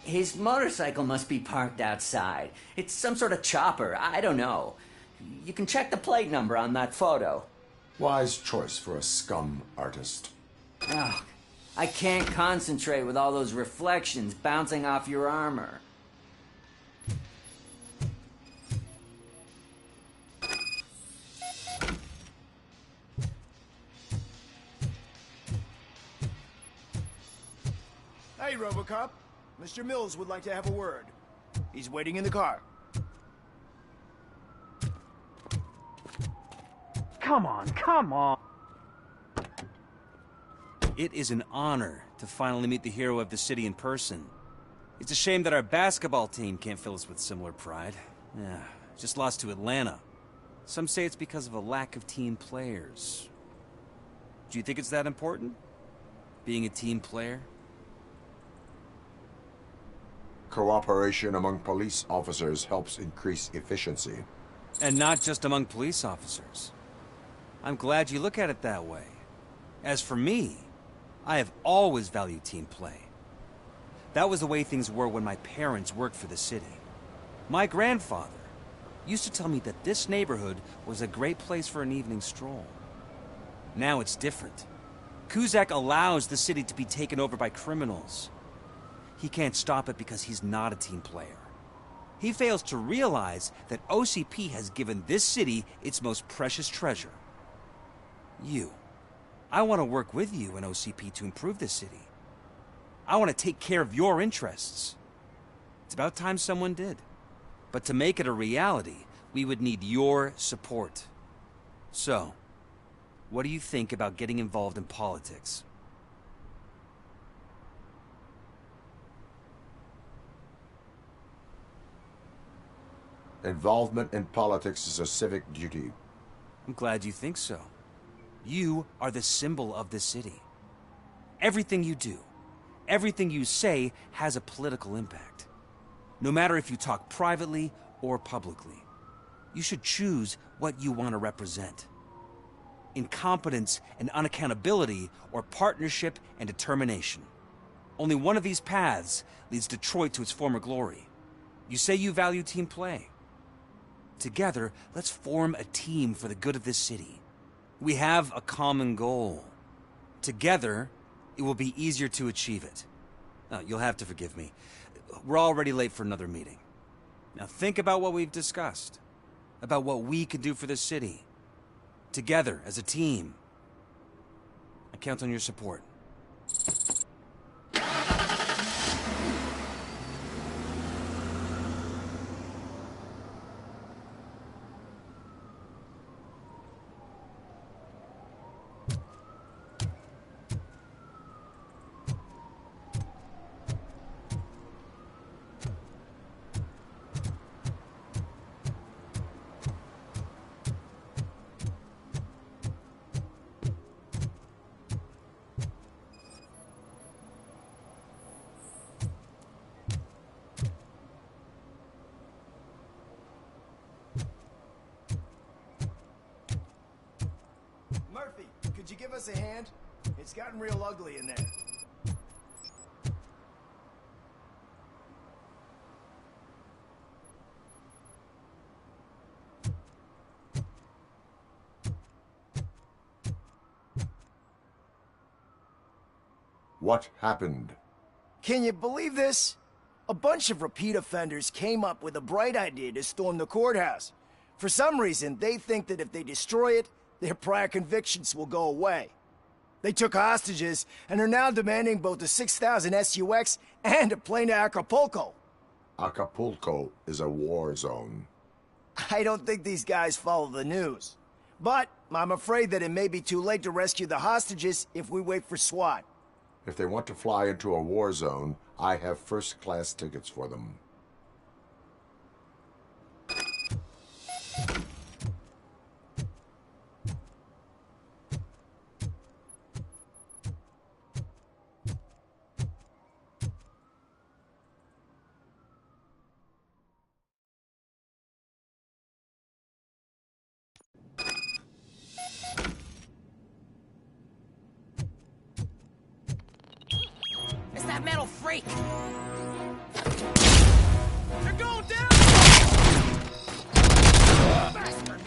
His motorcycle must be parked outside. It's some sort of chopper. I don't know. You can check the plate number on that photo. Wise choice for a scum artist. Oh, I can't concentrate with all those reflections bouncing off your armor. Hey, RoboCop. Mr. Mills would like to have a word. He's waiting in the car. Come on, come on! It is an honor to finally meet the hero of the city in person. It's a shame that our basketball team can't fill us with similar pride. Yeah, just lost to Atlanta. Some say it's because of a lack of team players. Do you think it's that important? Being a team player? Cooperation among police officers helps increase efficiency. And not just among police officers. I'm glad you look at it that way. As for me, I have always valued team play. That was the way things were when my parents worked for the city. My grandfather used to tell me that this neighborhood was a great place for an evening stroll. Now it's different. Cusack allows the city to be taken over by criminals. He can't stop it because he's not a team player. He fails to realize that OCP has given this city its most precious treasure. You. I want to work with you and OCP to improve this city. I want to take care of your interests. It's about time someone did. But to make it a reality, we would need your support. So, what do you think about getting involved in politics? Involvement in politics is a civic duty. I'm glad you think so. You are the symbol of this city. Everything you do, everything you say has a political impact. No matter if you talk privately or publicly. You should choose what you want to represent. Incompetence and unaccountability, or partnership and determination. Only one of these paths leads Detroit to its former glory. You say you value team play. Together, let's form a team for the good of this city. We have a common goal. Together, it will be easier to achieve it. You'll have to forgive me. We're already late for another meeting. Now think about what we've discussed. About what we can do for this city. Together, as a team. I count on your support. Murphy, could you give us a hand? It's gotten real ugly in there. What happened? Can you believe this? A bunch of repeat offenders came up with a bright idea to storm the courthouse. For some reason, they think that if they destroy it, their prior convictions will go away. They took hostages and are now demanding both a 6,000 SUX and a plane to Acapulco. Acapulco is a war zone. I don't think these guys follow the news. But I'm afraid that it may be too late to rescue the hostages if we wait for SWAT. If they want to fly into a war zone, I have first-class tickets for them. that metal freak! They're going down! Bastard!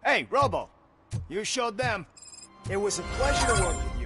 Hey, Robo, you showed them. It was a pleasure to work with you.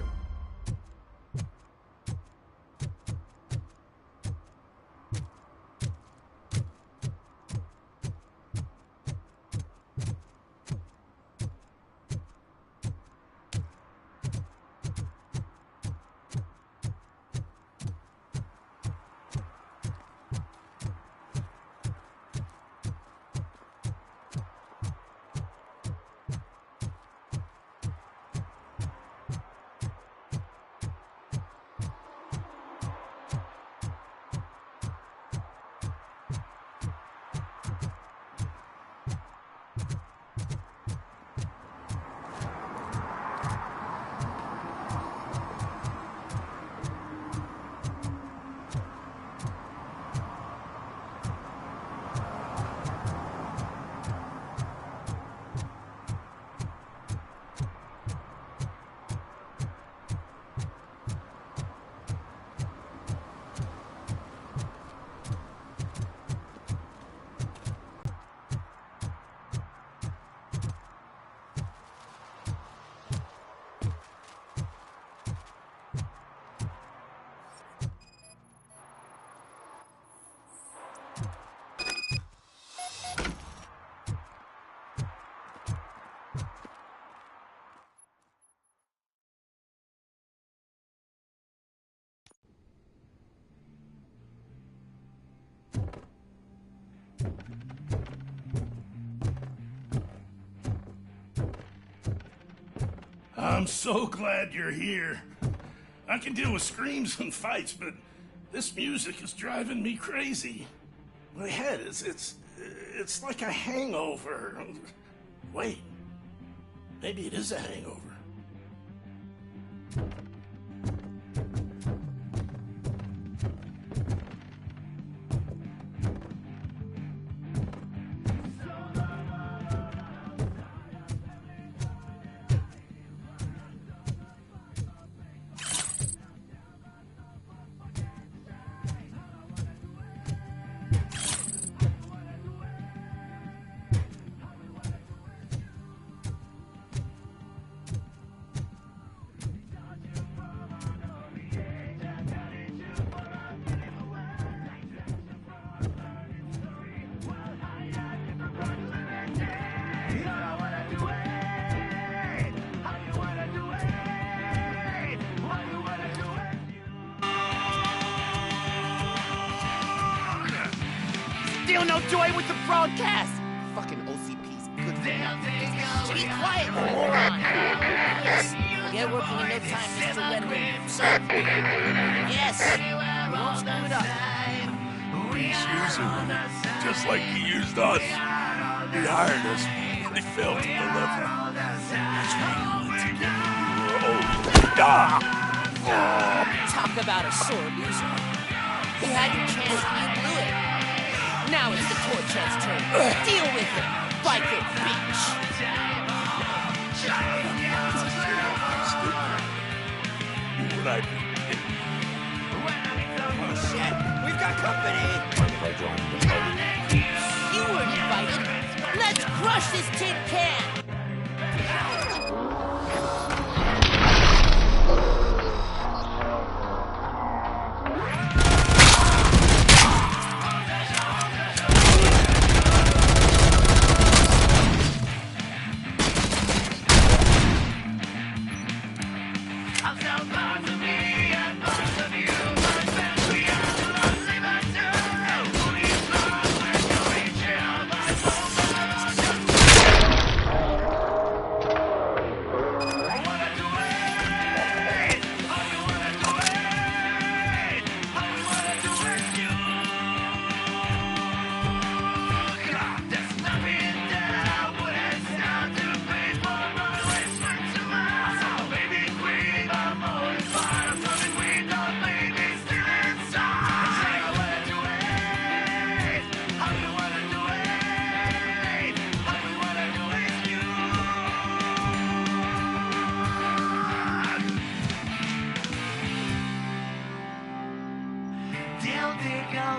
I'm so glad you're here. I can deal with screams and fights, but this music is driving me crazy. My head it's like a hangover. Wait, maybe it is a hangover. Still no joy with the broadcast! Fucking OCP's good for nothing. Be quiet, moron! Yes, get working in no time, Mr. Redmond. Sir. Yes, we won't screw it up. He's using me, just like he used us. He hired us, but he failed to deliver. That's why he wanted to get me. Talk about a sore loser. You had your chance and you blew it. Now it's the Torchhead's turn. Deal with it, biker bitch! What I Oh shit, we've got company! You weren't invited. Let's crush this tin can!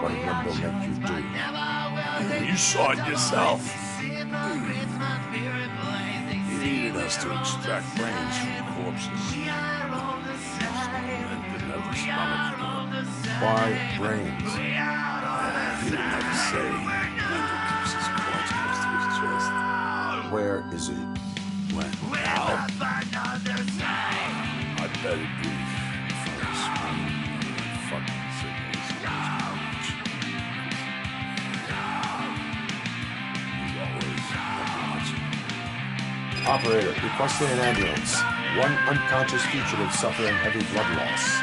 What number make you do? You saw it yourself. He needed us to extract brains from corpses. And didn't have the stomach for it. Why brains? He didn't have to say. Andrew keeps his cards close to his chest. Where is he? When? Now? I bet it'd be from the screen. Fucking sickness. Operator, requesting an ambulance. One unconscious fugitive suffering heavy blood loss.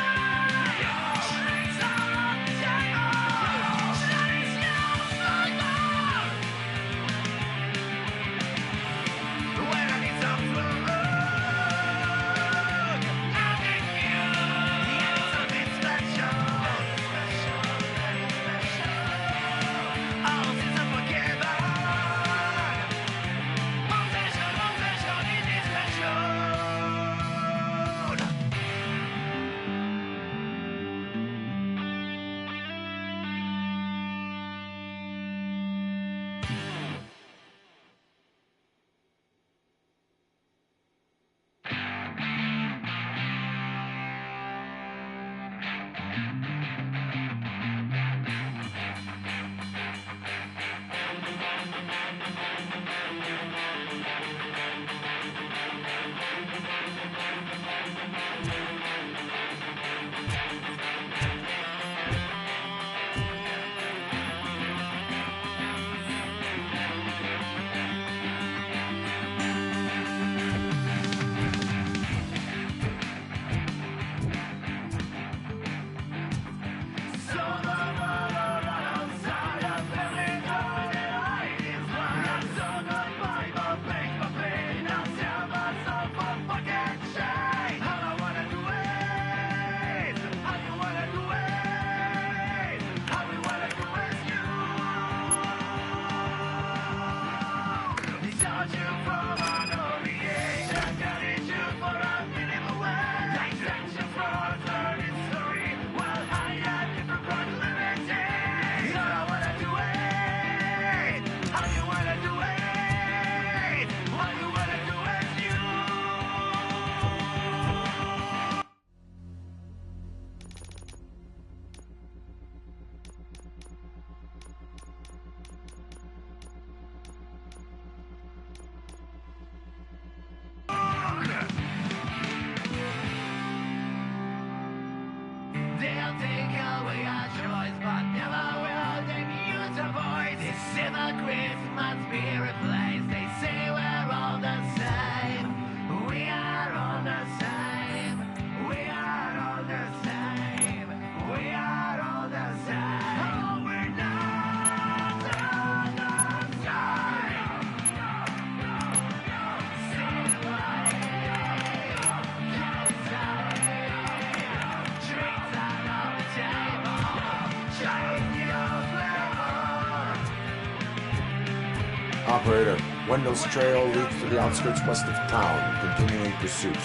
still think we are choice, but never will they use a voice. These hypocrites must be replaced. They say we're all the same. We are all the same. We are all the same. We are all the same. Oh, we're not all the same. See the way you say. Drinks out on the table. Change your flavor. Operator, Wendell's trail leads to the outskirts west of town, continuing pursuit.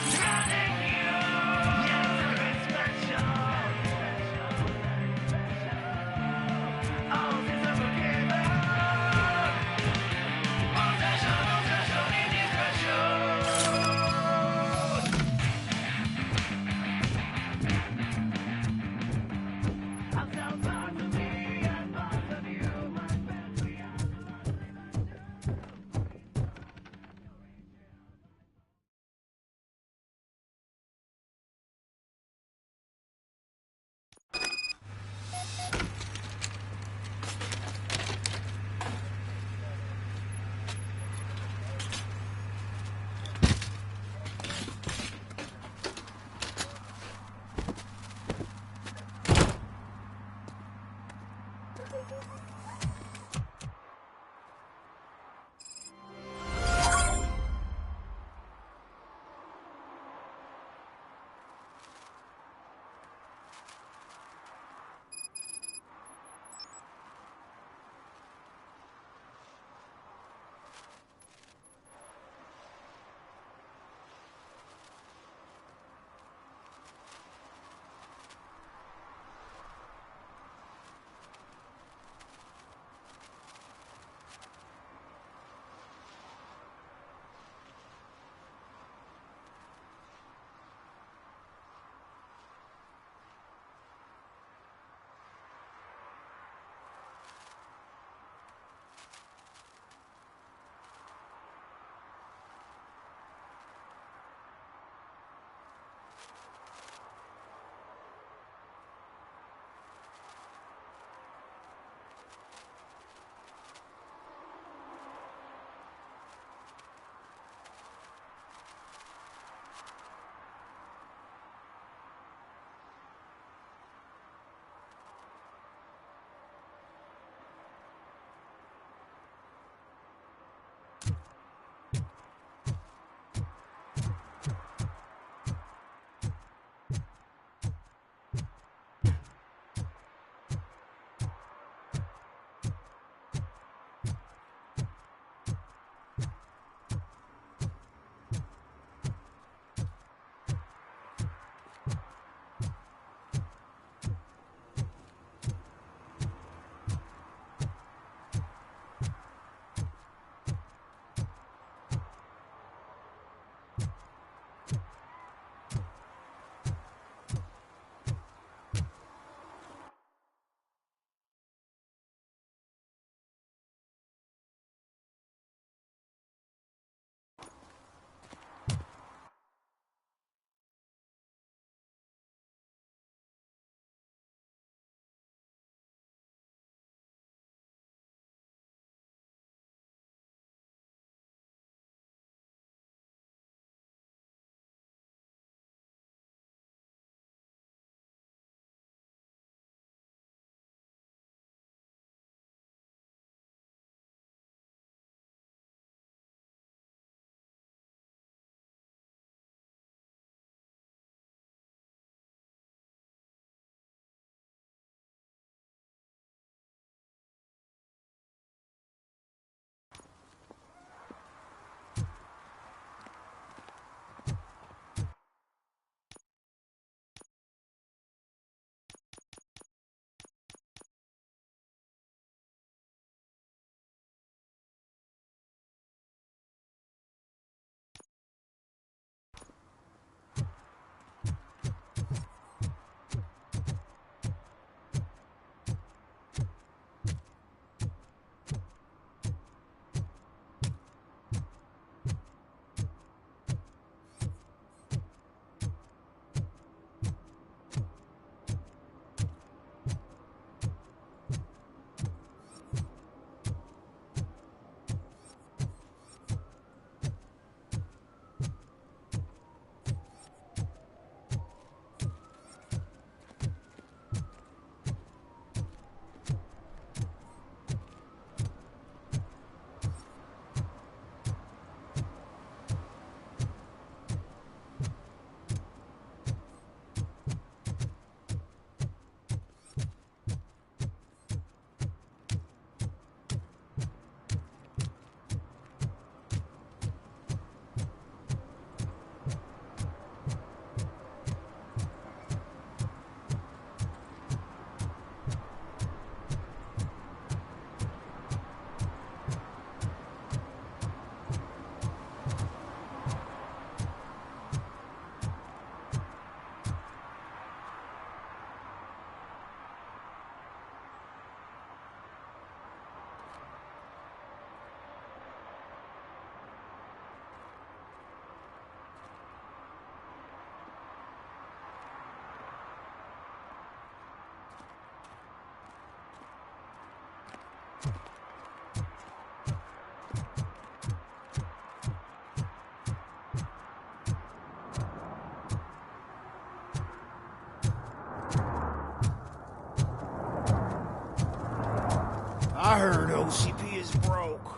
OCP is broke.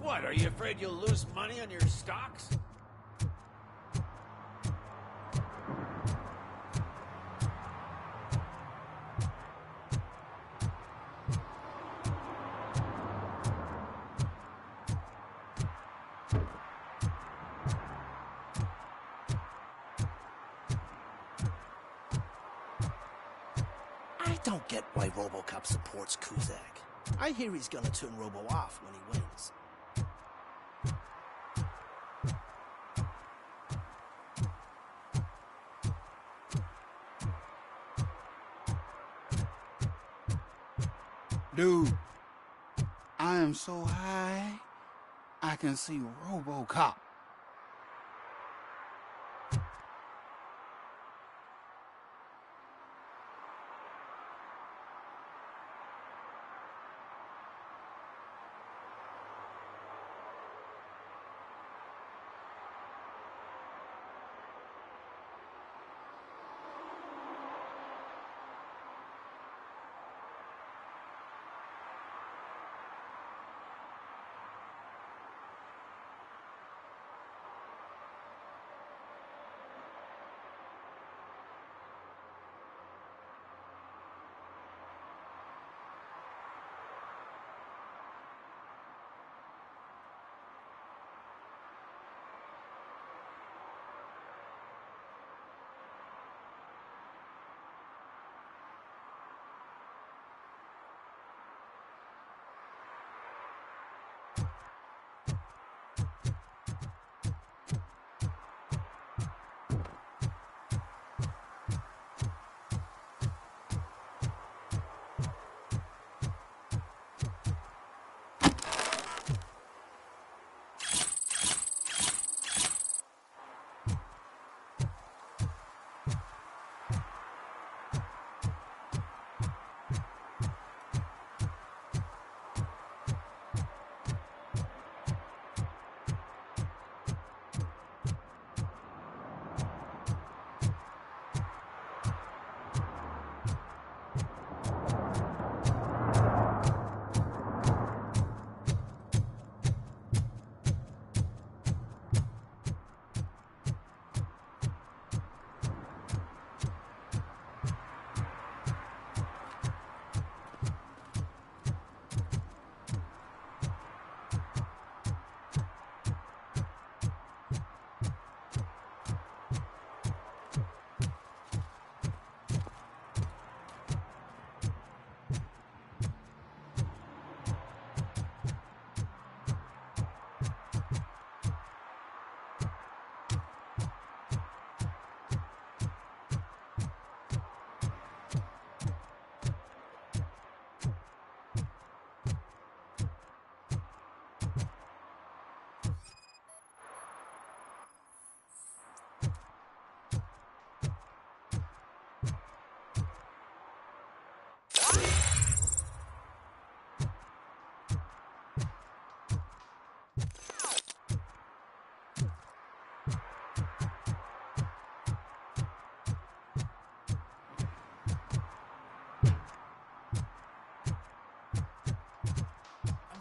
What, are you afraid you'll lose money on your stocks? I don't get why RoboCop supports Kuzak. I hear he's gonna turn Robo off when he wins. Dude, I am so high, I can see RoboCop.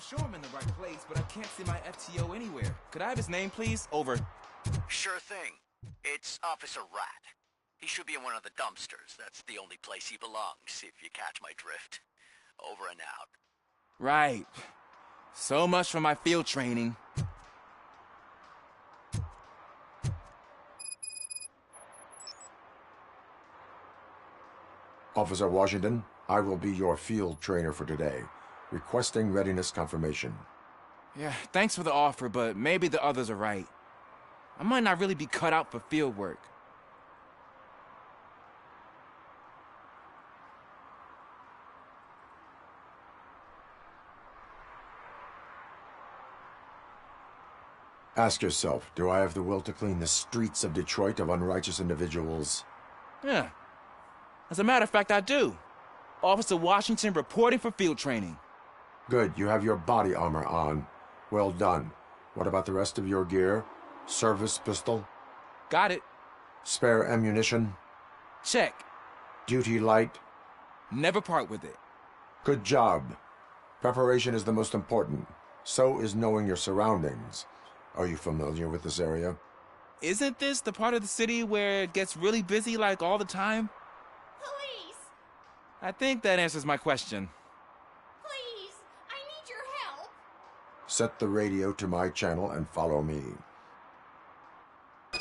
Sure I'm in the right place, but I can't see my FTO anywhere. Could I have his name, please? Over. Sure thing. It's Officer Rat. He should be in one of the dumpsters. That's the only place he belongs, if you catch my drift. Over and out. Right. So much for my field training. Officer Washington, I will be your field trainer for today. Requesting readiness confirmation. Yeah, thanks for the offer, but maybe the others are right. I might not really be cut out for field work. Ask yourself, do I have the will to clean the streets of Detroit of unrighteous individuals? Yeah. As a matter of fact, I do. Officer Washington reporting for field training. Good, you have your body armor on. Well done. What about the rest of your gear? Service pistol? Got it. Spare ammunition? Check. Duty light? Never part with it. Good job. Preparation is the most important. So is knowing your surroundings. Are you familiar with this area? Isn't this the part of the city where it gets really busy like all the time? Police! I think that answers my question. Please! I need your help! Set the radio to my channel and follow me.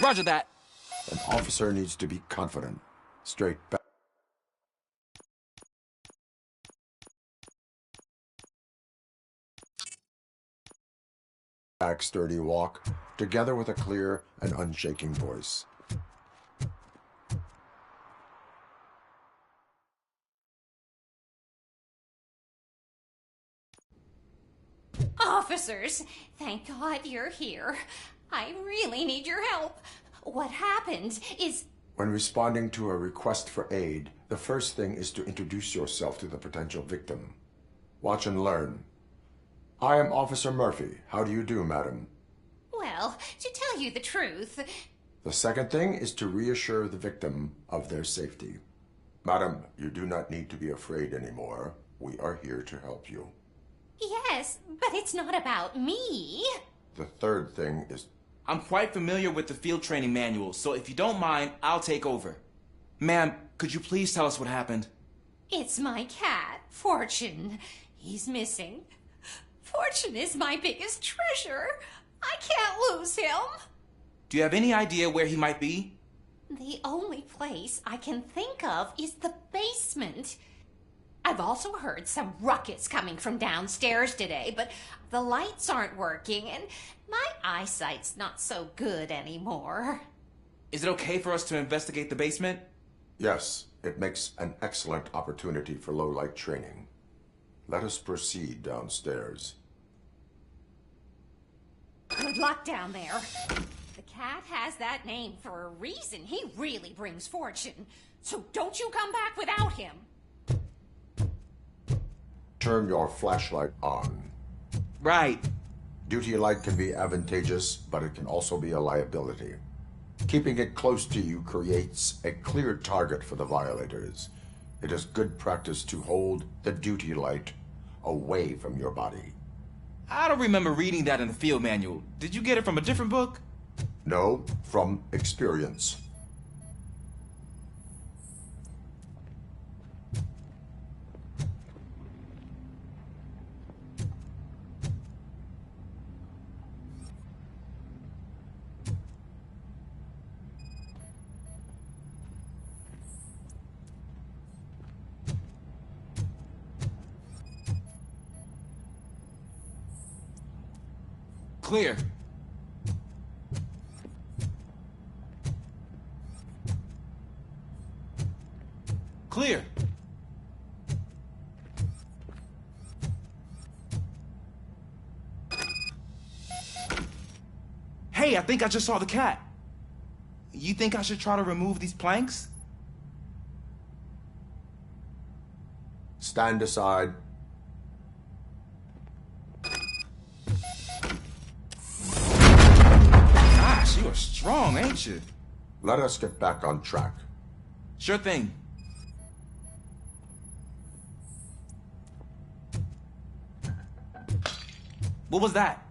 Roger that. An officer needs to be confident. Straight back. Sturdy walk, together with a clear and unshaking voice. Officers, thank God you're here. I really need your help. What happened is... When responding to a request for aid, the first thing is to introduce yourself to the potential victim. Watch and learn. I am Officer Murphy. How do you do, madam? Well, to tell you the truth... The second thing is to reassure the victim of their safety. Madam, you do not need to be afraid anymore. We are here to help you. Yes, but it's not about me. The third thing is... I'm quite familiar with the field training manual, so if you don't mind, I'll take over. Ma'am, could you please tell us what happened? It's my cat, Fortune. He's missing. Fortune is my biggest treasure. I can't lose him. Do you have any idea where he might be? The only place I can think of is the basement. I've also heard some ruckus coming from downstairs today, but the lights aren't working and my eyesight's not so good anymore. Is it okay for us to investigate the basement? Yes, it makes an excellent opportunity for low-light training. Let us proceed downstairs. Good luck down there. The cat has that name for a reason. He really brings fortune. So don't you come back without him. Turn your flashlight on. Right. Duty light can be advantageous, but it can also be a liability. Keeping it close to you creates a clear target for the violators. It is good practice to hold the duty light away from your body. I don't remember reading that in the field manual. Did you get it from a different book? No, from experience. Clear. Clear. Hey, I think I just saw the cat. You think I should try to remove these planks? Stand aside. Gosh, you are strong, ain't you? Let us get back on track. Sure thing. What was that?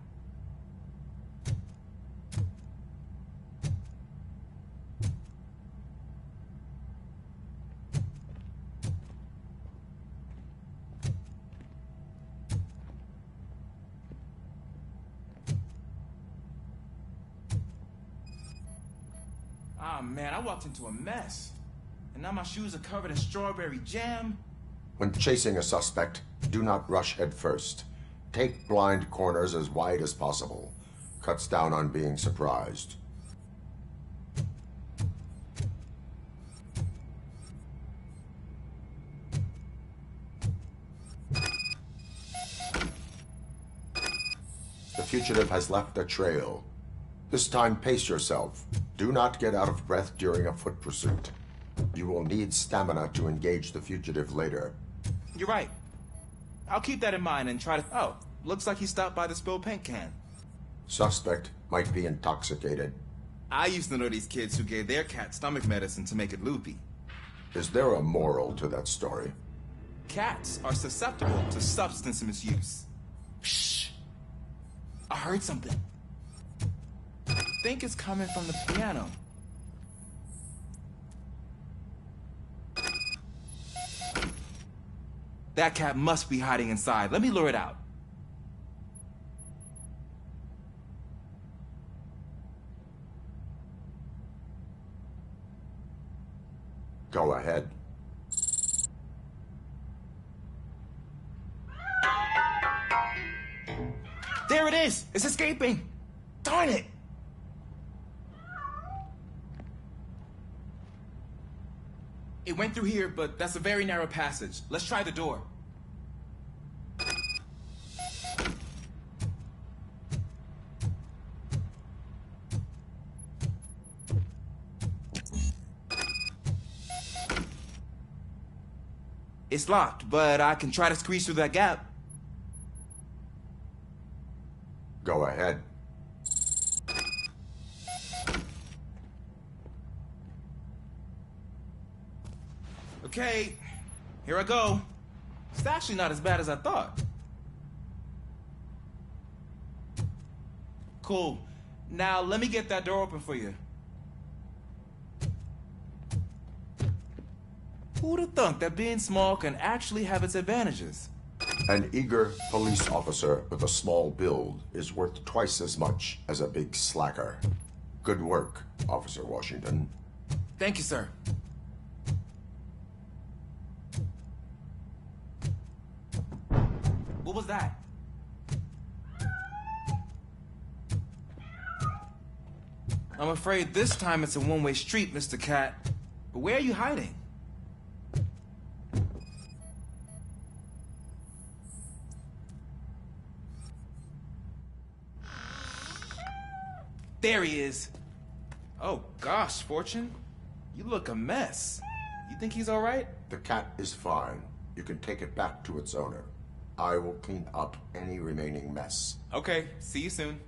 Ah, man, I walked into a mess. And now my shoes are covered in strawberry jam. When chasing a suspect, do not rush head first. Take blind corners as wide as possible. Cuts down on being surprised. The fugitive has left a trail. This time, pace yourself. Do not get out of breath during a foot pursuit. You will need stamina to engage the fugitive later. You're right. I'll keep that in mind and try to... Oh, looks like he stopped by the spilled paint can. Suspect might be intoxicated. I used to know these kids who gave their cat stomach medicine to make it loopy. Is there a moral to that story? Cats are susceptible to substance misuse. Shh. I heard something. I think it's coming from the piano. That cat must be hiding inside. Let me lure it out. Go ahead. There it is! It's escaping! Darn it! It went through here, but that's a very narrow passage. Let's try the door. It's locked, but I can try to squeeze through that gap. Go ahead. Okay, here I go. It's actually not as bad as I thought. Cool. Now let me get that door open for you. Who'd have thunk that being small can actually have its advantages? An eager police officer with a small build is worth twice as much as a big slacker. Good work, Officer Washington. Thank you, sir. What was that? I'm afraid this time it's a one-way street, Mr. Cat. But where are you hiding? There he is. Oh gosh, Fortune. You look a mess. You think he's all right? The cat is fine. You can take it back to its owner. I will clean up any remaining mess. Okay, see you soon.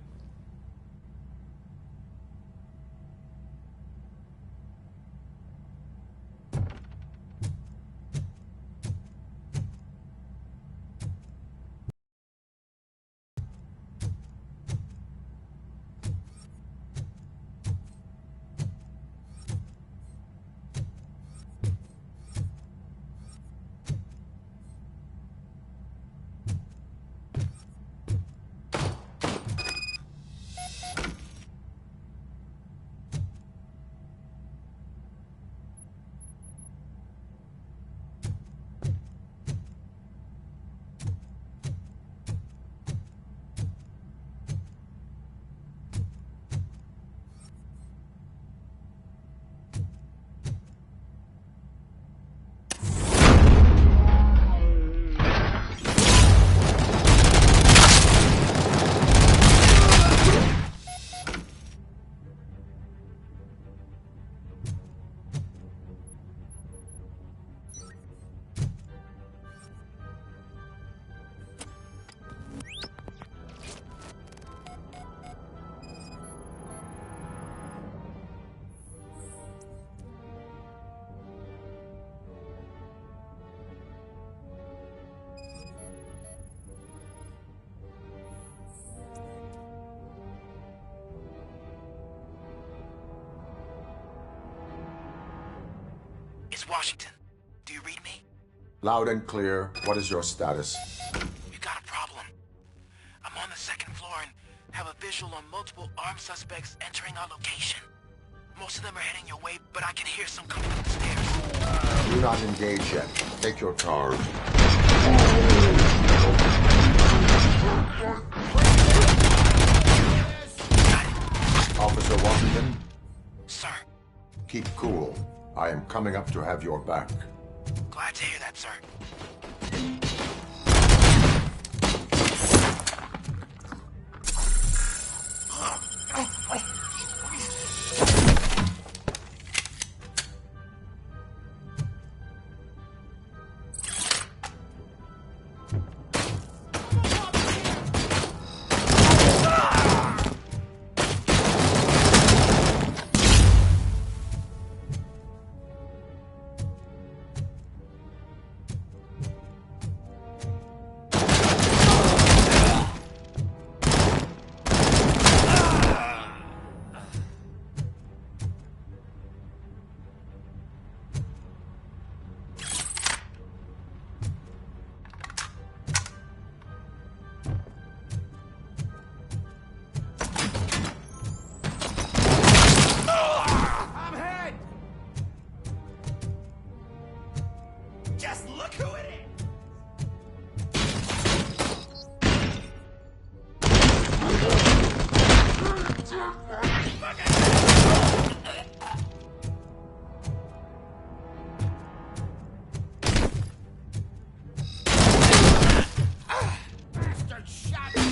It's Washington. Do you read me? Loud and clear. What is your status? We got a problem. I'm on the second floor and have a visual on multiple armed suspects entering our location. Most of them are heading your way, but I can hear some coming up the stairs. Do not engage yet. Take your charge. Officer Washington? Sir. Keep cool. I am coming up to have your back. Glad to hear that, sir. Look who it is! Bastard shot me!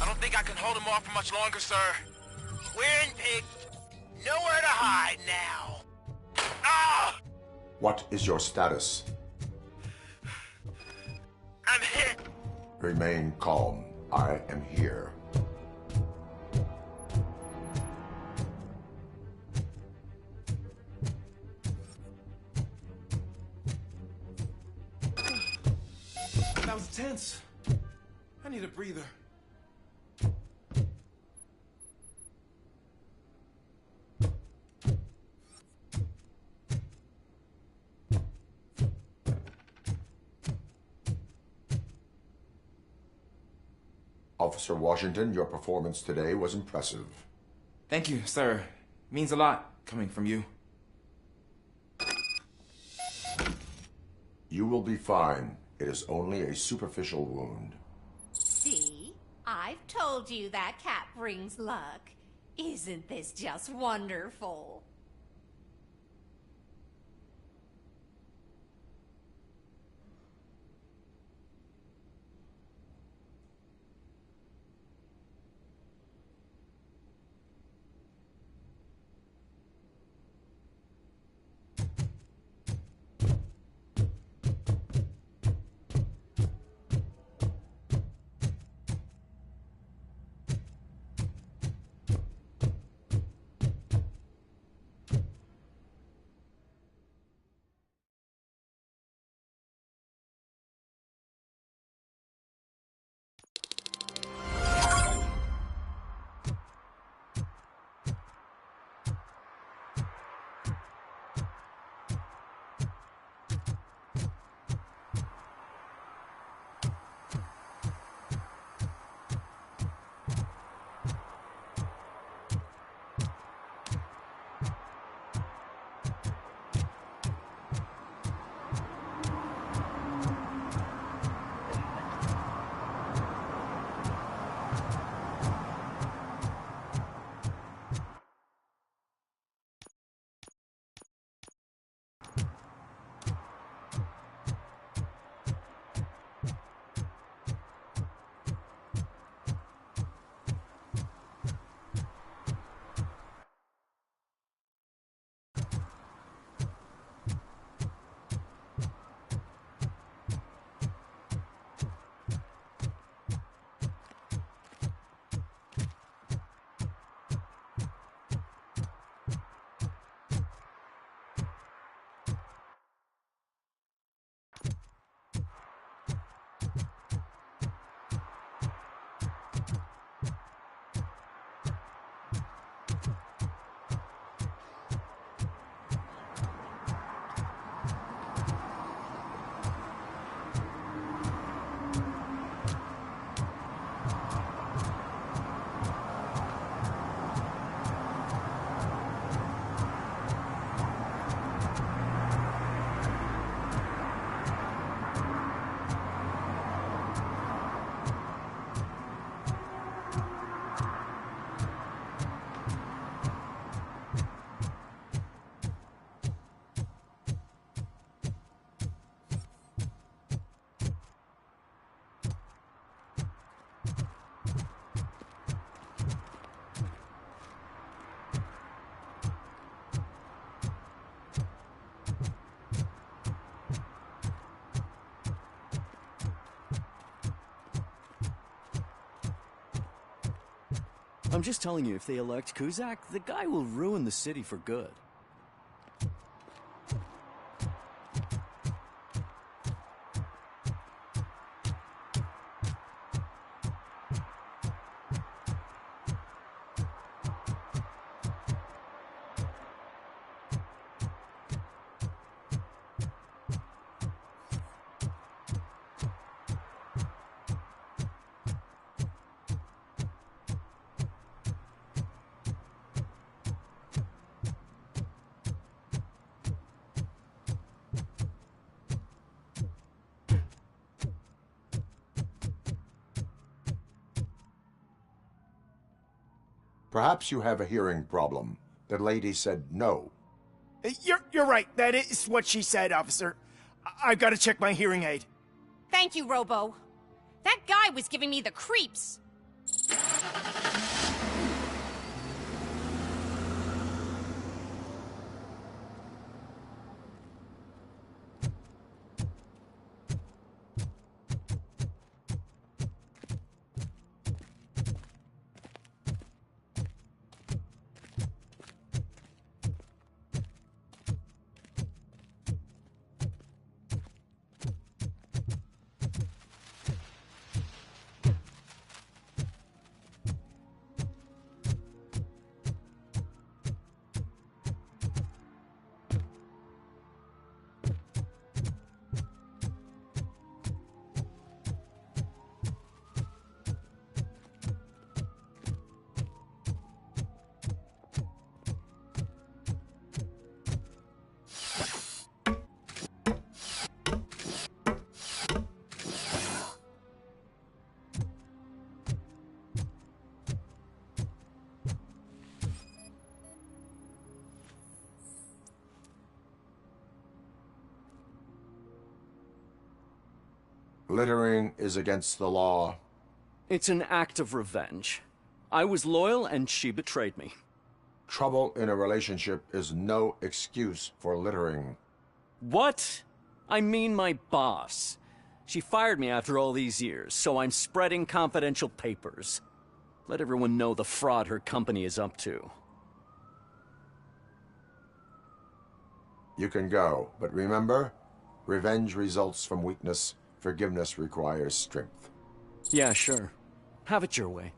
I don't think I can hold him off for much longer, sir. We're in, pig. Nowhere to hide now. Ah! What is your status? I'm hit. Remain calm. I am here. That was tense. I need a breather. Officer Washington, your performance today was impressive. Thank you, sir. Means a lot coming from you. You will be fine. It is only a superficial wound. See? I've told you that cat brings luck. Isn't this just wonderful? I'm just telling you, if they elect Kuzak, the guy will ruin the city for good. Perhaps you have a hearing problem. The lady said no. You're right. That is what she said, officer. I've got to check my hearing aid. Thank you, Robo. That guy was giving me the creeps. Littering is against the law. It's an act of revenge. I was loyal and she betrayed me. Trouble in a relationship is no excuse for littering. What? I mean my boss. She fired me after all these years, so I'm spreading confidential papers. Let everyone know the fraud her company is up to. You can go, but remember, revenge results from weakness. Forgiveness requires strength. Yeah, sure. Have it your way.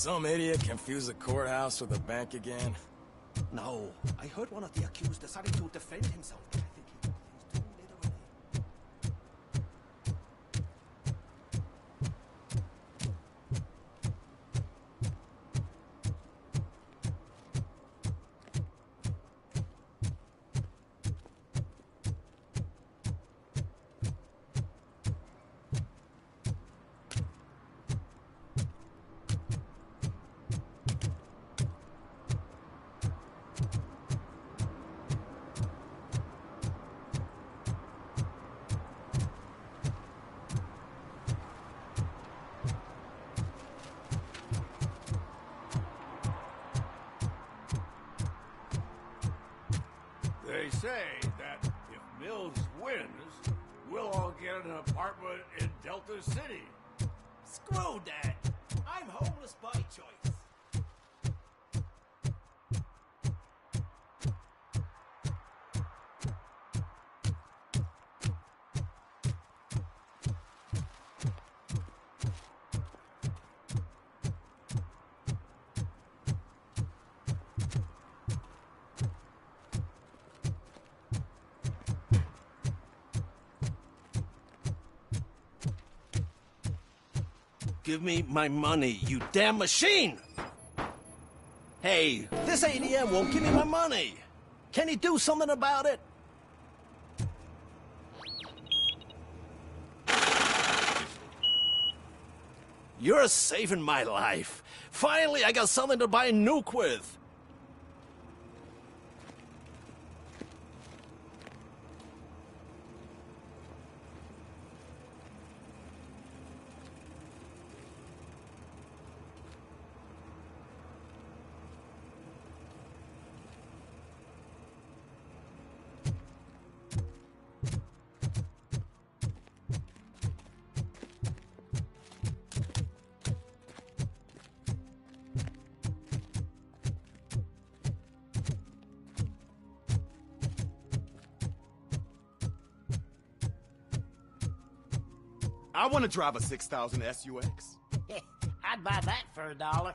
some idiot confused the courthouse with a bank again? No, I heard one of the accused decided to defend himself. I think he used too literally. They say that if Mills wins, we'll all get an apartment in Delta City. Screw that. I'm homeless by choice. Give me my money, you damn machine! Hey, this ATM won't give me my money! Can you do something about it? You're saving my life. Finally, I got something to buy a nuke with. I want to drive a 6000 SUX. I'd buy that for $1.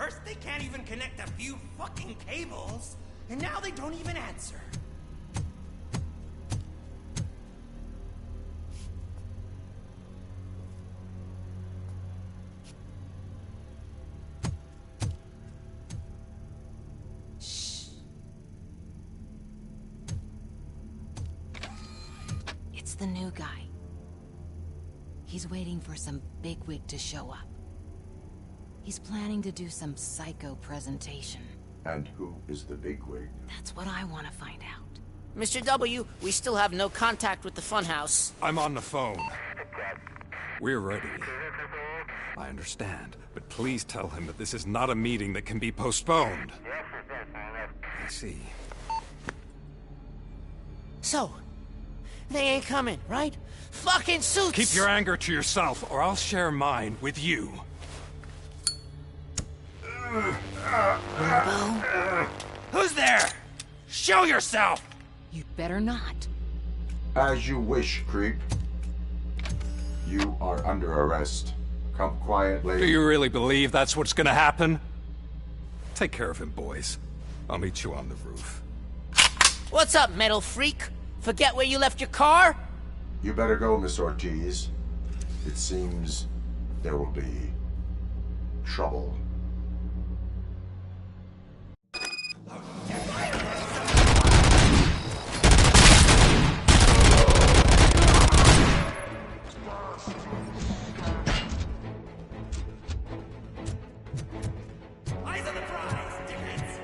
First, they can't even connect a few fucking cables, and now they don't even answer. It's the new guy. He's waiting for some bigwig to show up. He's planning to do some psycho presentation. And who is the bigwig? That's what I want to find out. Mr. W, we still have no contact with the funhouse. I'm on the phone. We're ready. I understand, but please tell him that this is not a meeting that can be postponed. I see. So, they ain't coming, right? Fucking suits! Keep your anger to yourself, or I'll share mine with you. Robo? Who's there? Show yourself! You'd better not. As you wish, creep. You are under arrest. Come quietly. Do you really believe that's what's gonna happen? Take care of him, boys. I'll meet you on the roof. What's up, metal freak? Forget where you left your car? You better go, Miss Ortiz. It seems there will be trouble. Eyes on the prize, dickheads!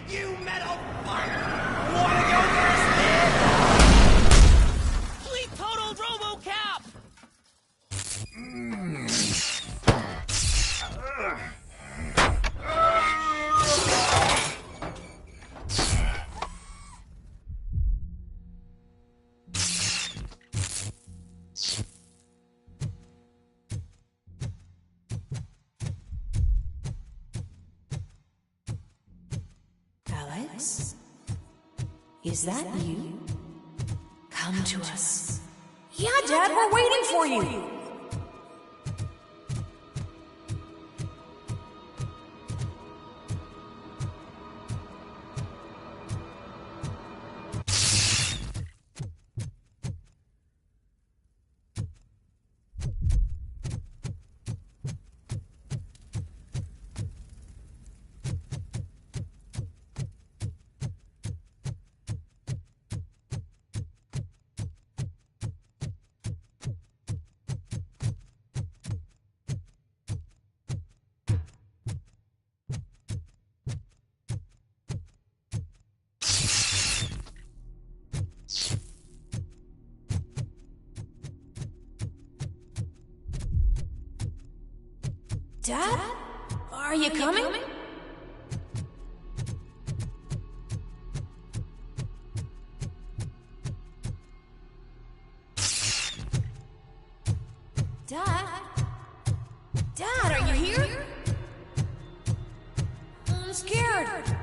You metal fuck! Wanna go first, man? Fleet total RoboCop! Alex? Is that you? Come to us. Yeah, Dad, we're waiting for you. Dad? Are you coming? Dad? Dad, are you here? I'm scared.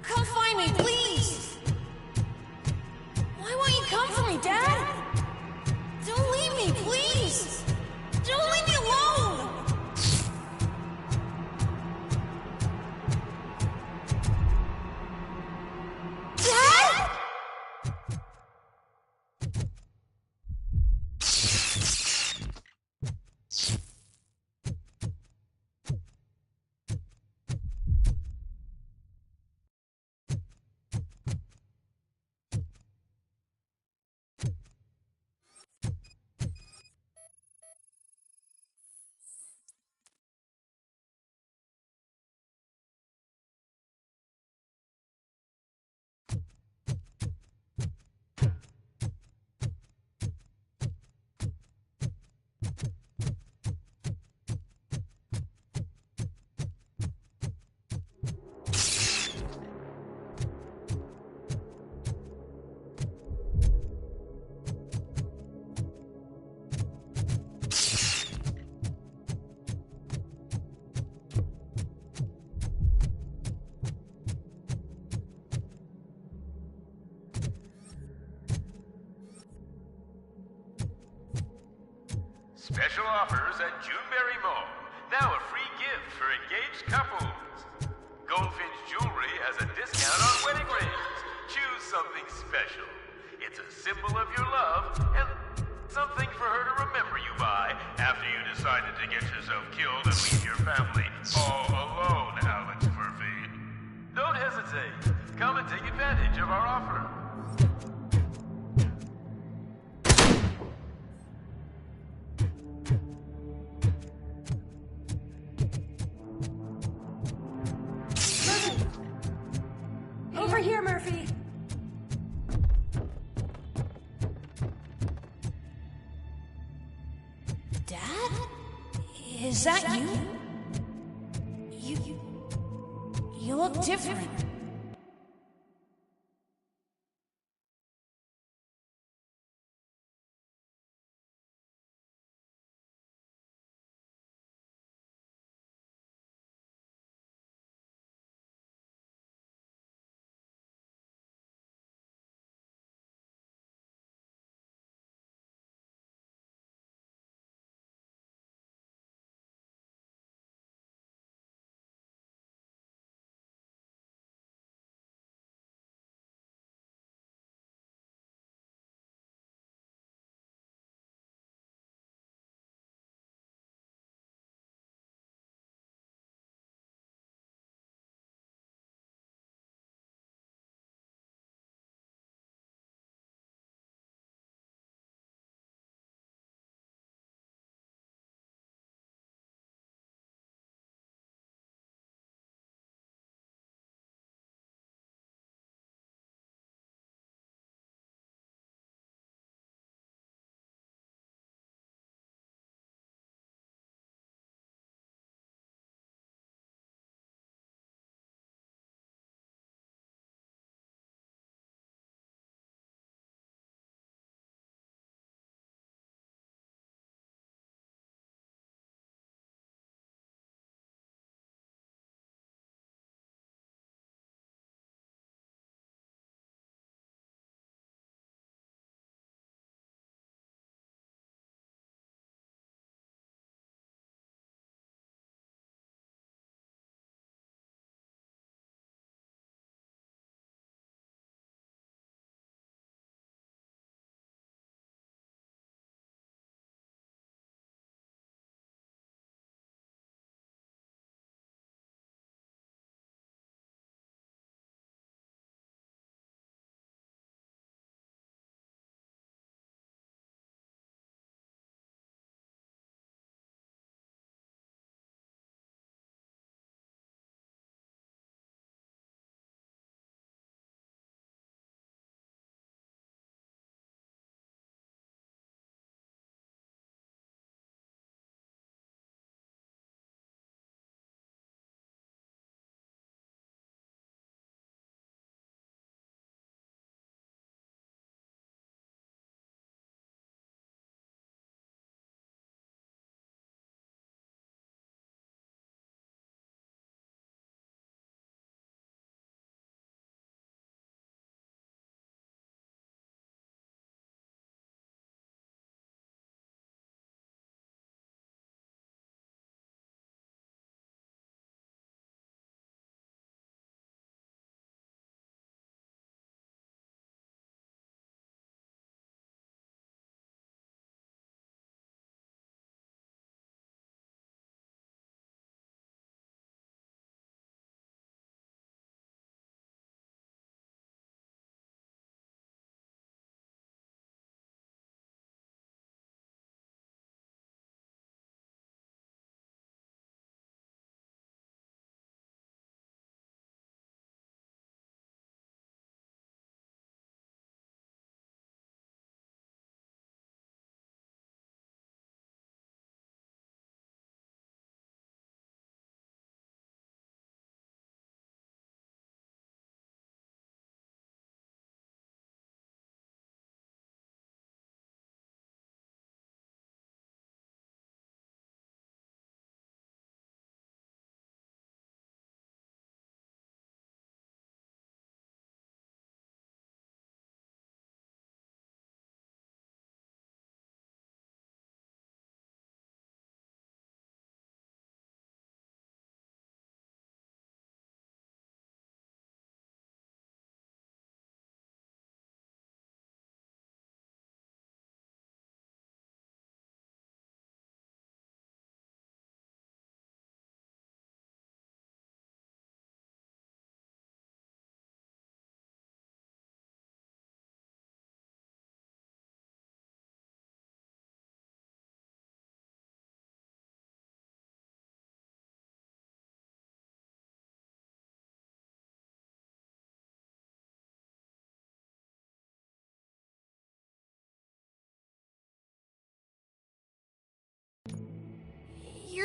Come find me, please. Why won't you come for me, Dad? Don't leave me, please. Don't leave me alone. Special offers at Juneberry Mall. Now a free gift for engaged couples. Goldfinch Jewelry has a discount on wedding rings. Choose something special. It's a symbol of your love and something for her to remember you by after you decided to get yourself killed and leave your family all alone, Alex Murphy. Don't hesitate. Come and take advantage of our offer. Over here, Murphy. Dad? Is that you? You look different.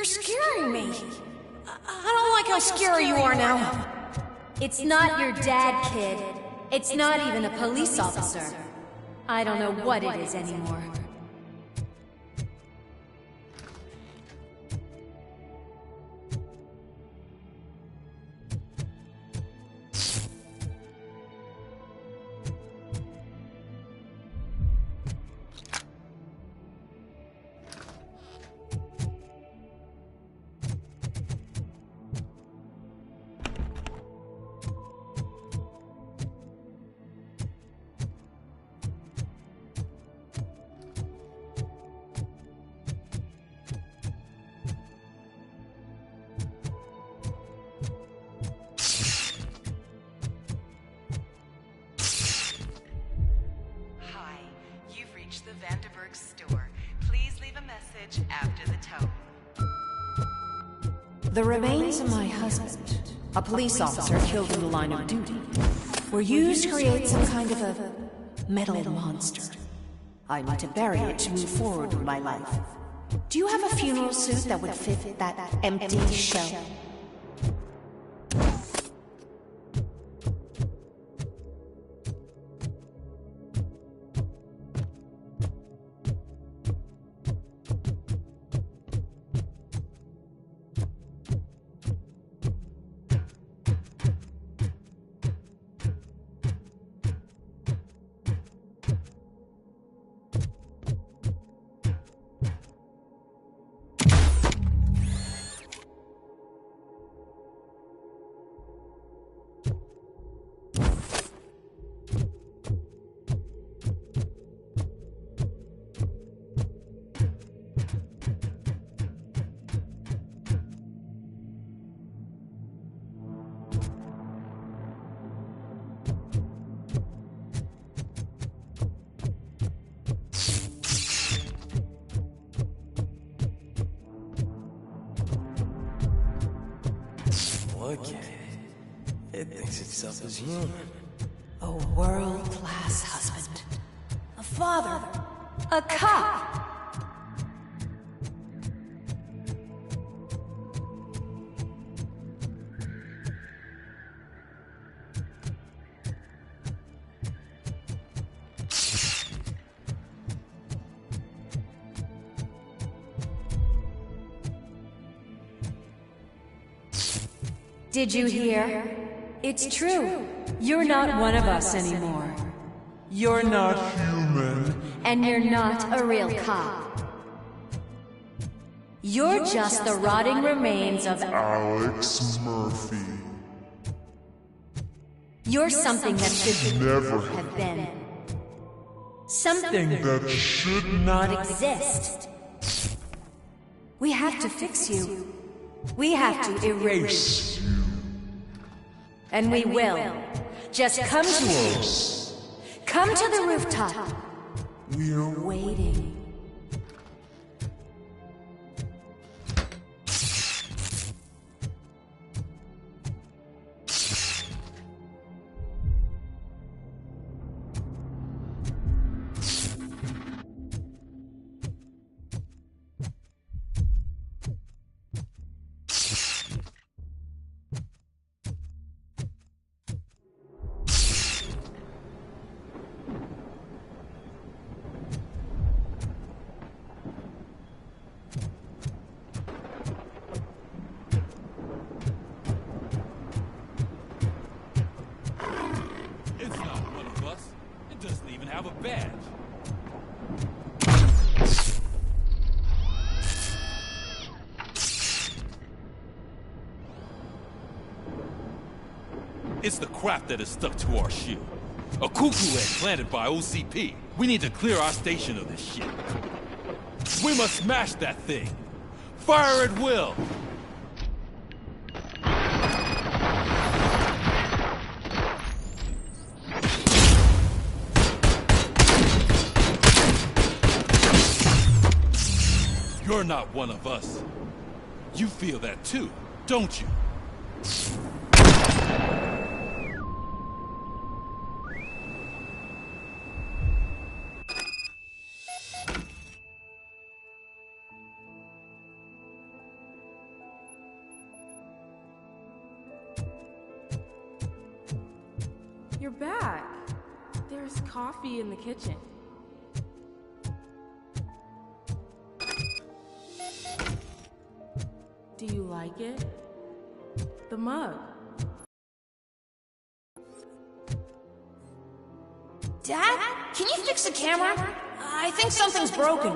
scaring me. I don't like how scary you are now. It's not your dad, kid. It's not even a police officer. I don't know what it is anymore. The remains of my husband, a police officer killed in the line of duty, were used to create some kind of a metal monster. I need to bury it to move forward with my life. Do you have a funeral suit that would fit that empty shell? Look at it. It thinks itself as human. A world-class husband. A father. A cop. Did you hear? It's true. You're not one of us anymore. You're not human. And you're not a real cop. You're just the rotting remains of Alex Murphy. You're something that should never have been. Something that should not exist. We have to fix you. We have to erase you. And we will. Just come to us. Come to the rooftop. We're waiting. It's the crap that is stuck to our shield. A cuckoo egg planted by OCP. We need to clear our station of this shit. We must smash that thing. Fire at will. You're not one of us. You feel that too, don't you? You're back. There's coffee in the kitchen. Do you like it? The mug. Dad? Can you fix the camera? I think something's broken.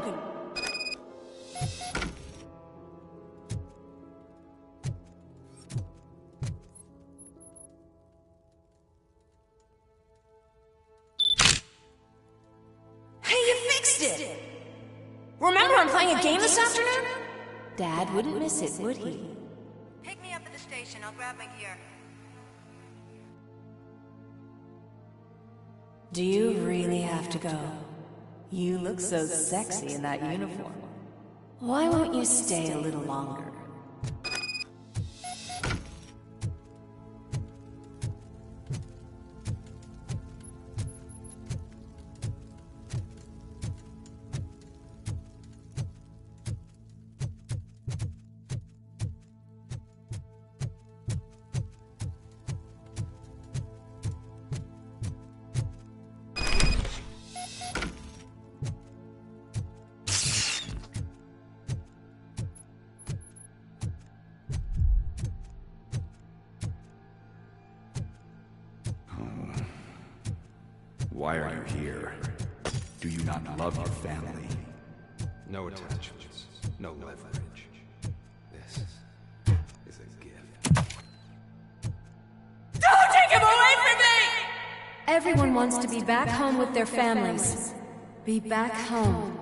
Hey, you fixed it! Remember I'm playing a game this afternoon? Dad wouldn't miss it, would he? Pick me up at the station. I'll grab my gear. Do you really have to go? You look so sexy in that uniform. Why won't you stay a little longer? Why are you here? Do you not love your family? No attachments, no leverage. This is a gift. Don't take him away from me! Everyone wants to be back home with their families. Be back home.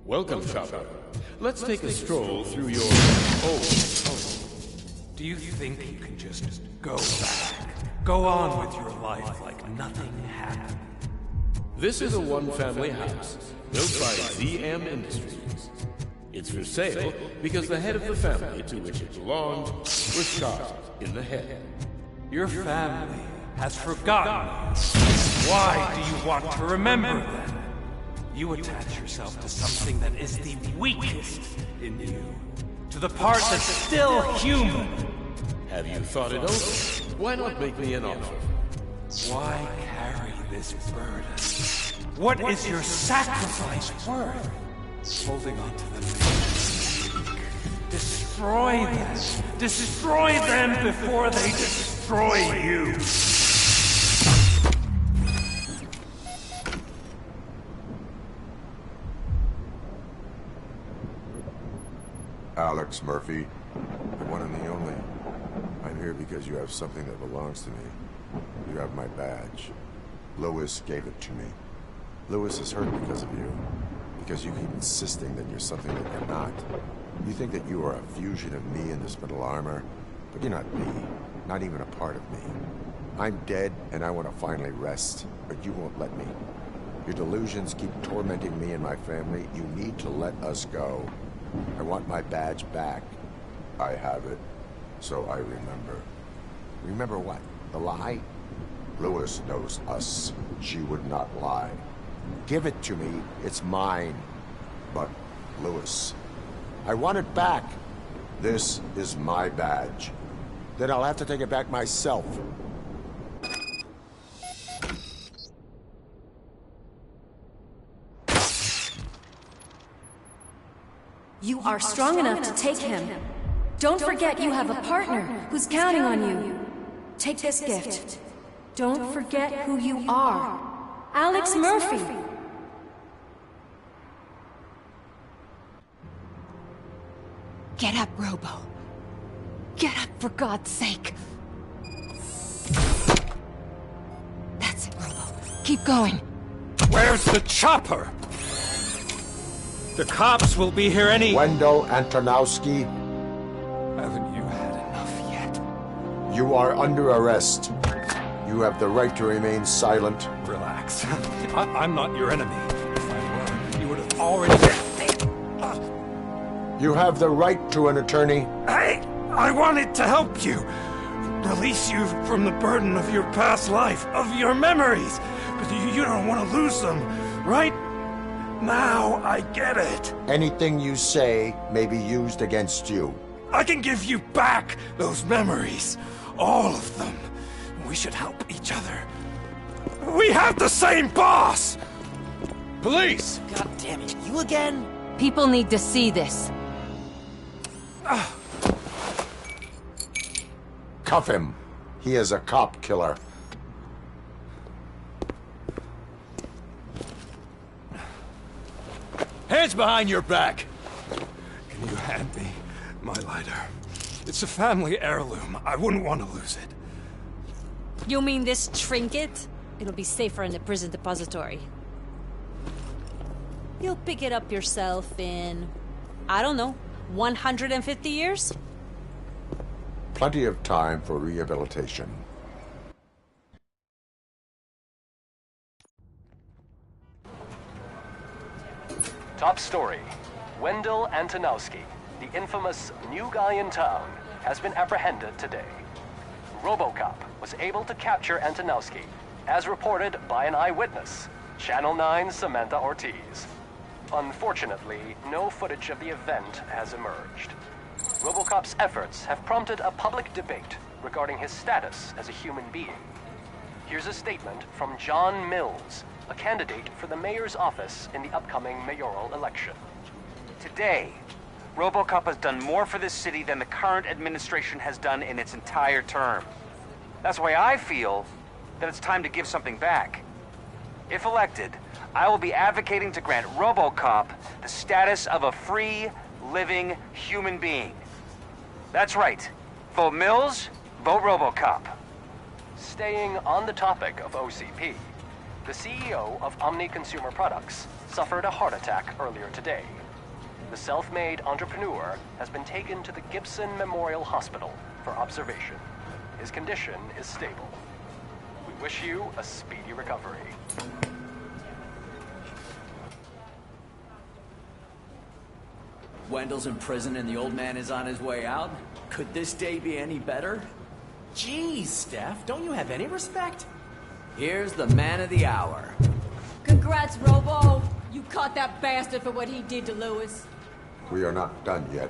Welcome, Chopper. Let's take a stroll through your home. Do you think you can just go back? Go on with your life like nothing happened? This is a one-family house built by ZM Industries. It's for sale because the head of the family to which it belonged was shot in the head. Your family has forgotten you. Why do you want to remember them? You attach yourself to something that is the weakest in you. To the part that's still human. Have you thought it over? Why not make me an offer? Why carry this burden? What is your sacrifice worth? Holding on to them. Destroy them. Destroy them before they destroy you. Alex Murphy, the one and the only. I'm here because you have something that belongs to me. You have my badge. Lewis gave it to me. Lewis is hurt because of you. Because you keep insisting that you're something that you're not. You think that you are a fusion of me in this metal armor, but you're not me. Not even a part of me. I'm dead, and I want to finally rest, but you won't let me. Your delusions keep tormenting me and my family. You need to let us go. I want my badge back. I have it, so I remember. Remember what? The lie? Lewis knows us. She would not lie. Give it to me. It's mine. But, Lewis, I want it back. This is my badge. Then I'll have to take it back myself. You are strong enough to take him. Don't forget you have a partner who's counting on you. Take this gift. Don't forget who you are. Alex Murphy. Get up, Robo. Get up, for God's sake. That's it, Robo. Keep going. Where's the chopper? The cops will be here any... Wendell Antonowski, Haven't you had enough yet? you are under arrest. You have the right to remain silent. Relax. I'm not your enemy. If I were, you would have already... You have the right to an attorney. I wanted to help you. Release you from the burden of your past life, of your memories. But you don't want to lose them, right? Now I get it. Anything you say may be used against you. I can give you back those memories. All of them. We should help each other. We have the same boss! Police! God damn it, you again? People need to see this. Cuff him. He is a cop killer. Hands behind your back! Can you hand me my lighter? It's a family heirloom. I wouldn't want to lose it. You mean this trinket? It'll be safer in the prison depository. You'll pick it up yourself in, I don't know, 150 years? Plenty of time for rehabilitation. Top story. Wendell Antonowski, the infamous new guy in town, has been apprehended today. RoboCop was able to capture Antonowski, as reported by an eyewitness, Channel 9's Samantha Ortiz. Unfortunately, no footage of the event has emerged. RoboCop's efforts have prompted a public debate regarding his status as a human being. Here's a statement from John Mills, a candidate for the mayor's office in the upcoming mayoral election. Today, RoboCop has done more for this city than the current administration has done in its entire term. That's why I feel that it's time to give something back. If elected, I will be advocating to grant RoboCop the status of a free, living human being. That's right. Vote Mills, vote RoboCop. Staying on the topic of OCP, the CEO of Omni Consumer Products suffered a heart attack earlier today. The self-made entrepreneur has been taken to the Gibson Memorial Hospital for observation. His condition is stable. We wish you a speedy recovery. Wendell's in prison and the old man is on his way out? Could this day be any better? Jeez, Steph, don't you have any respect? Here's the man of the hour. Congrats, Robo! You caught that bastard for what he did to Lewis. We are not done yet.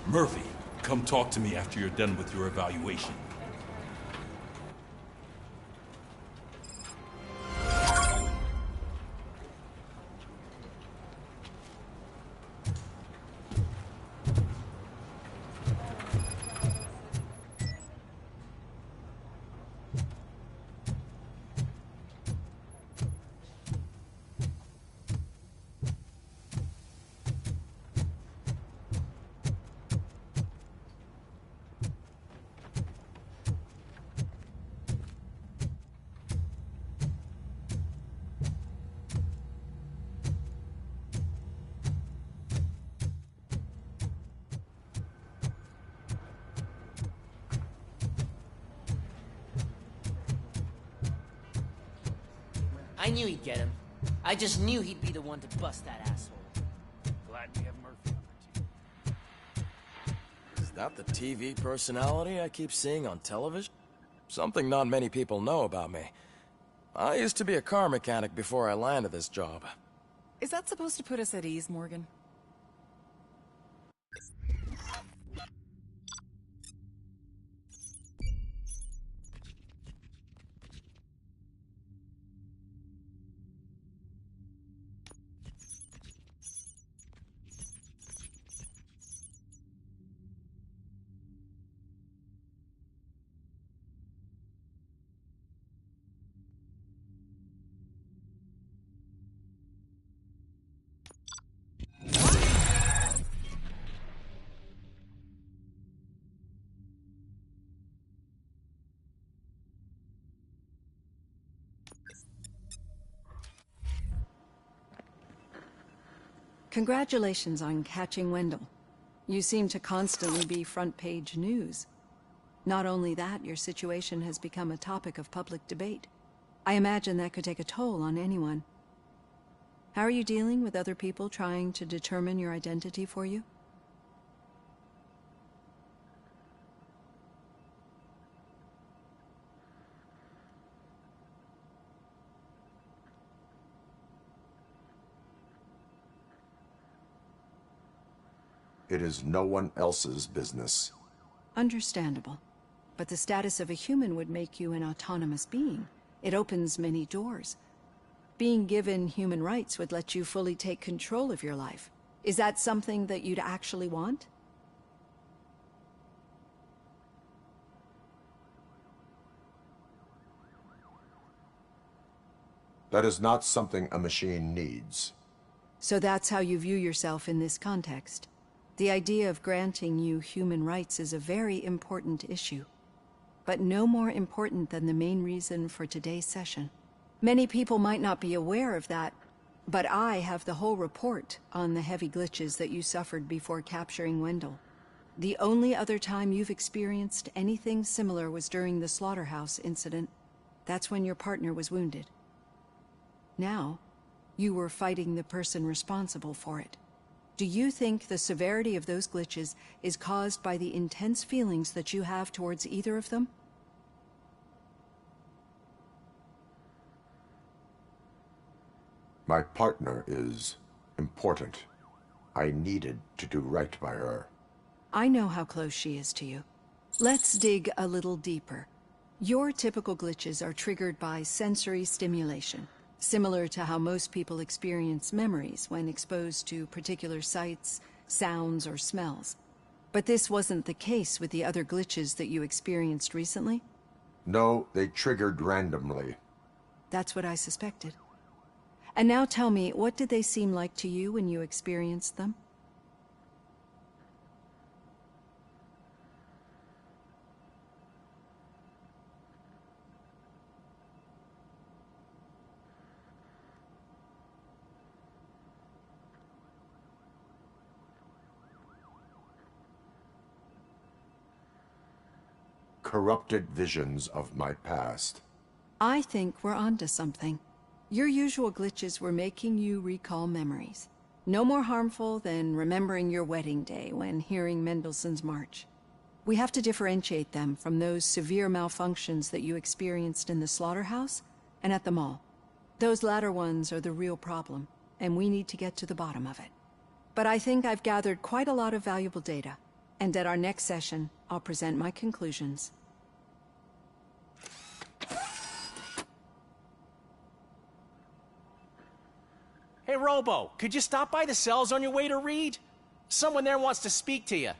Murphy, come talk to me after you're done with your evaluation. I knew he'd get him. I just knew he'd be the one to bust that asshole. Glad we have Murphy on our team. Is that the TV personality I keep seeing on television? Something not many people know about me. I used to be a car mechanic before I landed this job. Is that supposed to put us at ease, Morgan? Congratulations on catching Wendell. You seem to constantly be front-page news. Not only that, your situation has become a topic of public debate. I imagine that could take a toll on anyone. How are you dealing with other people trying to determine your identity for you? It is no one else's business. Understandable. But the status of a human would make you an autonomous being. It opens many doors. Being given human rights would let you fully take control of your life. Is that something that you'd actually want? That is not something a machine needs. So that's how you view yourself in this context. The idea of granting you human rights is a very important issue, but no more important than the main reason for today's session. Many people might not be aware of that, but I have the whole report on the heavy glitches that you suffered before capturing Wendell. The only other time you've experienced anything similar was during the slaughterhouse incident. That's when your partner was wounded. Now, you were fighting the person responsible for it. Do you think the severity of those glitches is caused by the intense feelings that you have towards either of them? My partner is important. I needed to do right by her. I know how close she is to you. Let's dig a little deeper. Your typical glitches are triggered by sensory stimulation, similar to how most people experience memories when exposed to particular sights, sounds, or smells. But this wasn't the case with the other glitches that you experienced recently? No, they triggered randomly. That's what I suspected. And now tell me, what did they seem like to you when you experienced them? Corrupted visions of my past. I think we're onto something. Your usual glitches were making you recall memories. No more harmful than remembering your wedding day when hearing Mendelssohn's March. We have to differentiate them from those severe malfunctions that you experienced in the slaughterhouse and at the mall. Those latter ones are the real problem, and we need to get to the bottom of it. But I think I've gathered quite a lot of valuable data, and at our next session, I'll present my conclusions. Hey, Robo, could you stop by the cells on your way to Reed? Someone there wants to speak to you.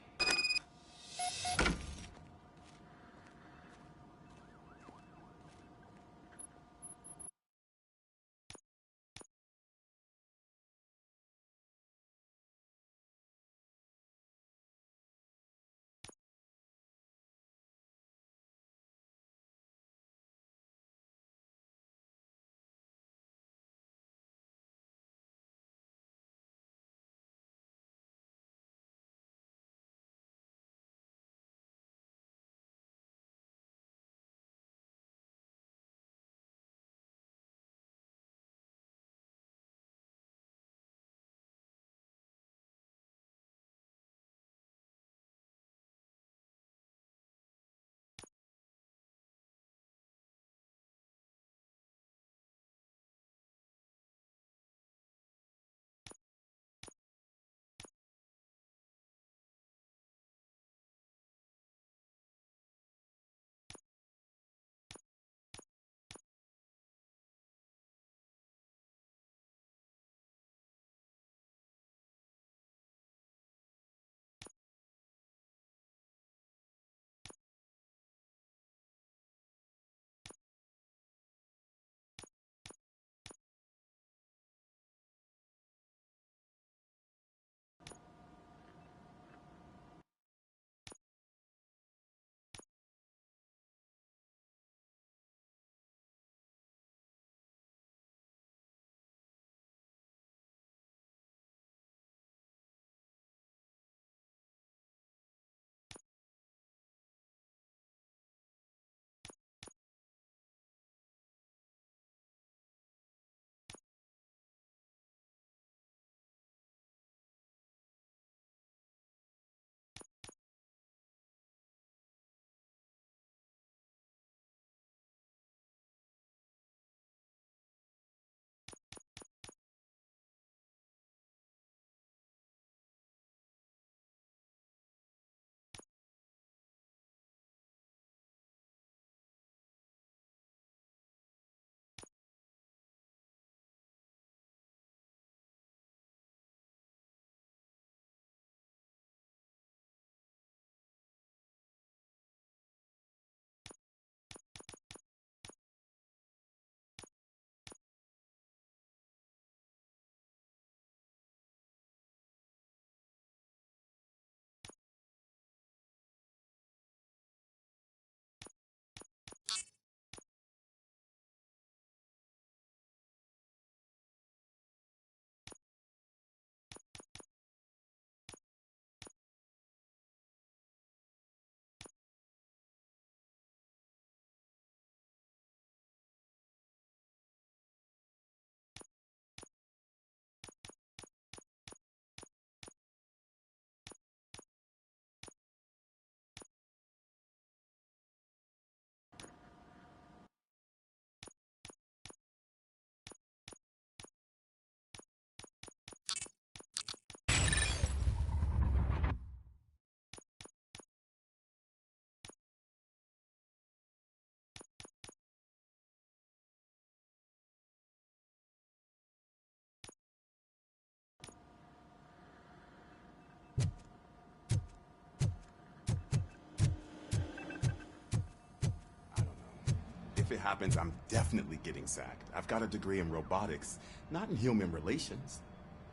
it happens, I'm definitely getting sacked. I've got a degree in robotics, not in human relations.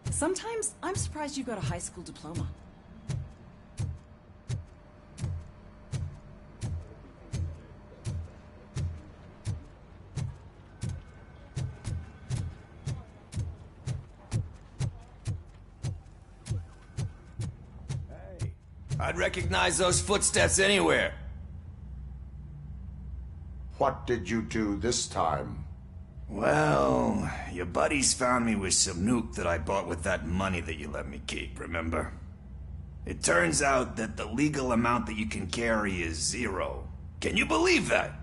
Sometimes I'm surprised you got a high school diploma. I'd recognize those footsteps anywhere. What did you do this time? Well, your buddies found me with some nuke that I bought with that money that you let me keep, remember? It turns out that the legal amount that you can carry is 0. Can you believe that?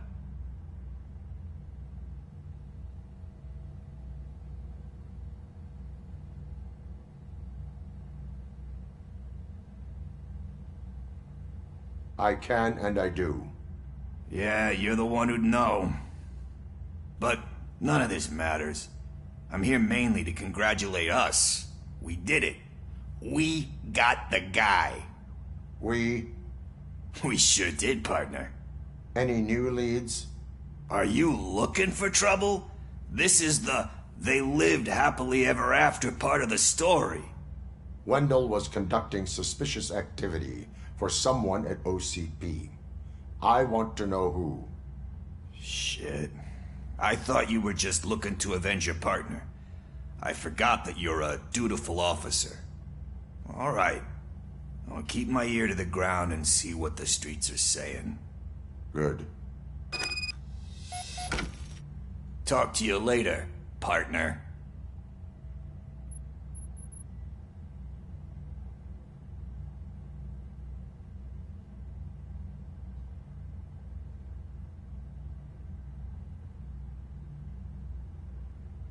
I can and I do. Yeah, you're the one who'd know. But none of this matters. I'm here mainly to congratulate us. We did it. We got the guy. We sure did, partner. Any new leads? Are you looking for trouble? This is the they lived happily ever after part of the story. Wendell was conducting suspicious activity for someone at OCP. I want to know who. Shit. I thought you were just looking to avenge your partner. I forgot that you're a dutiful officer. All right. I'll keep my ear to the ground and see what the streets are saying. Good. Talk to you later, partner.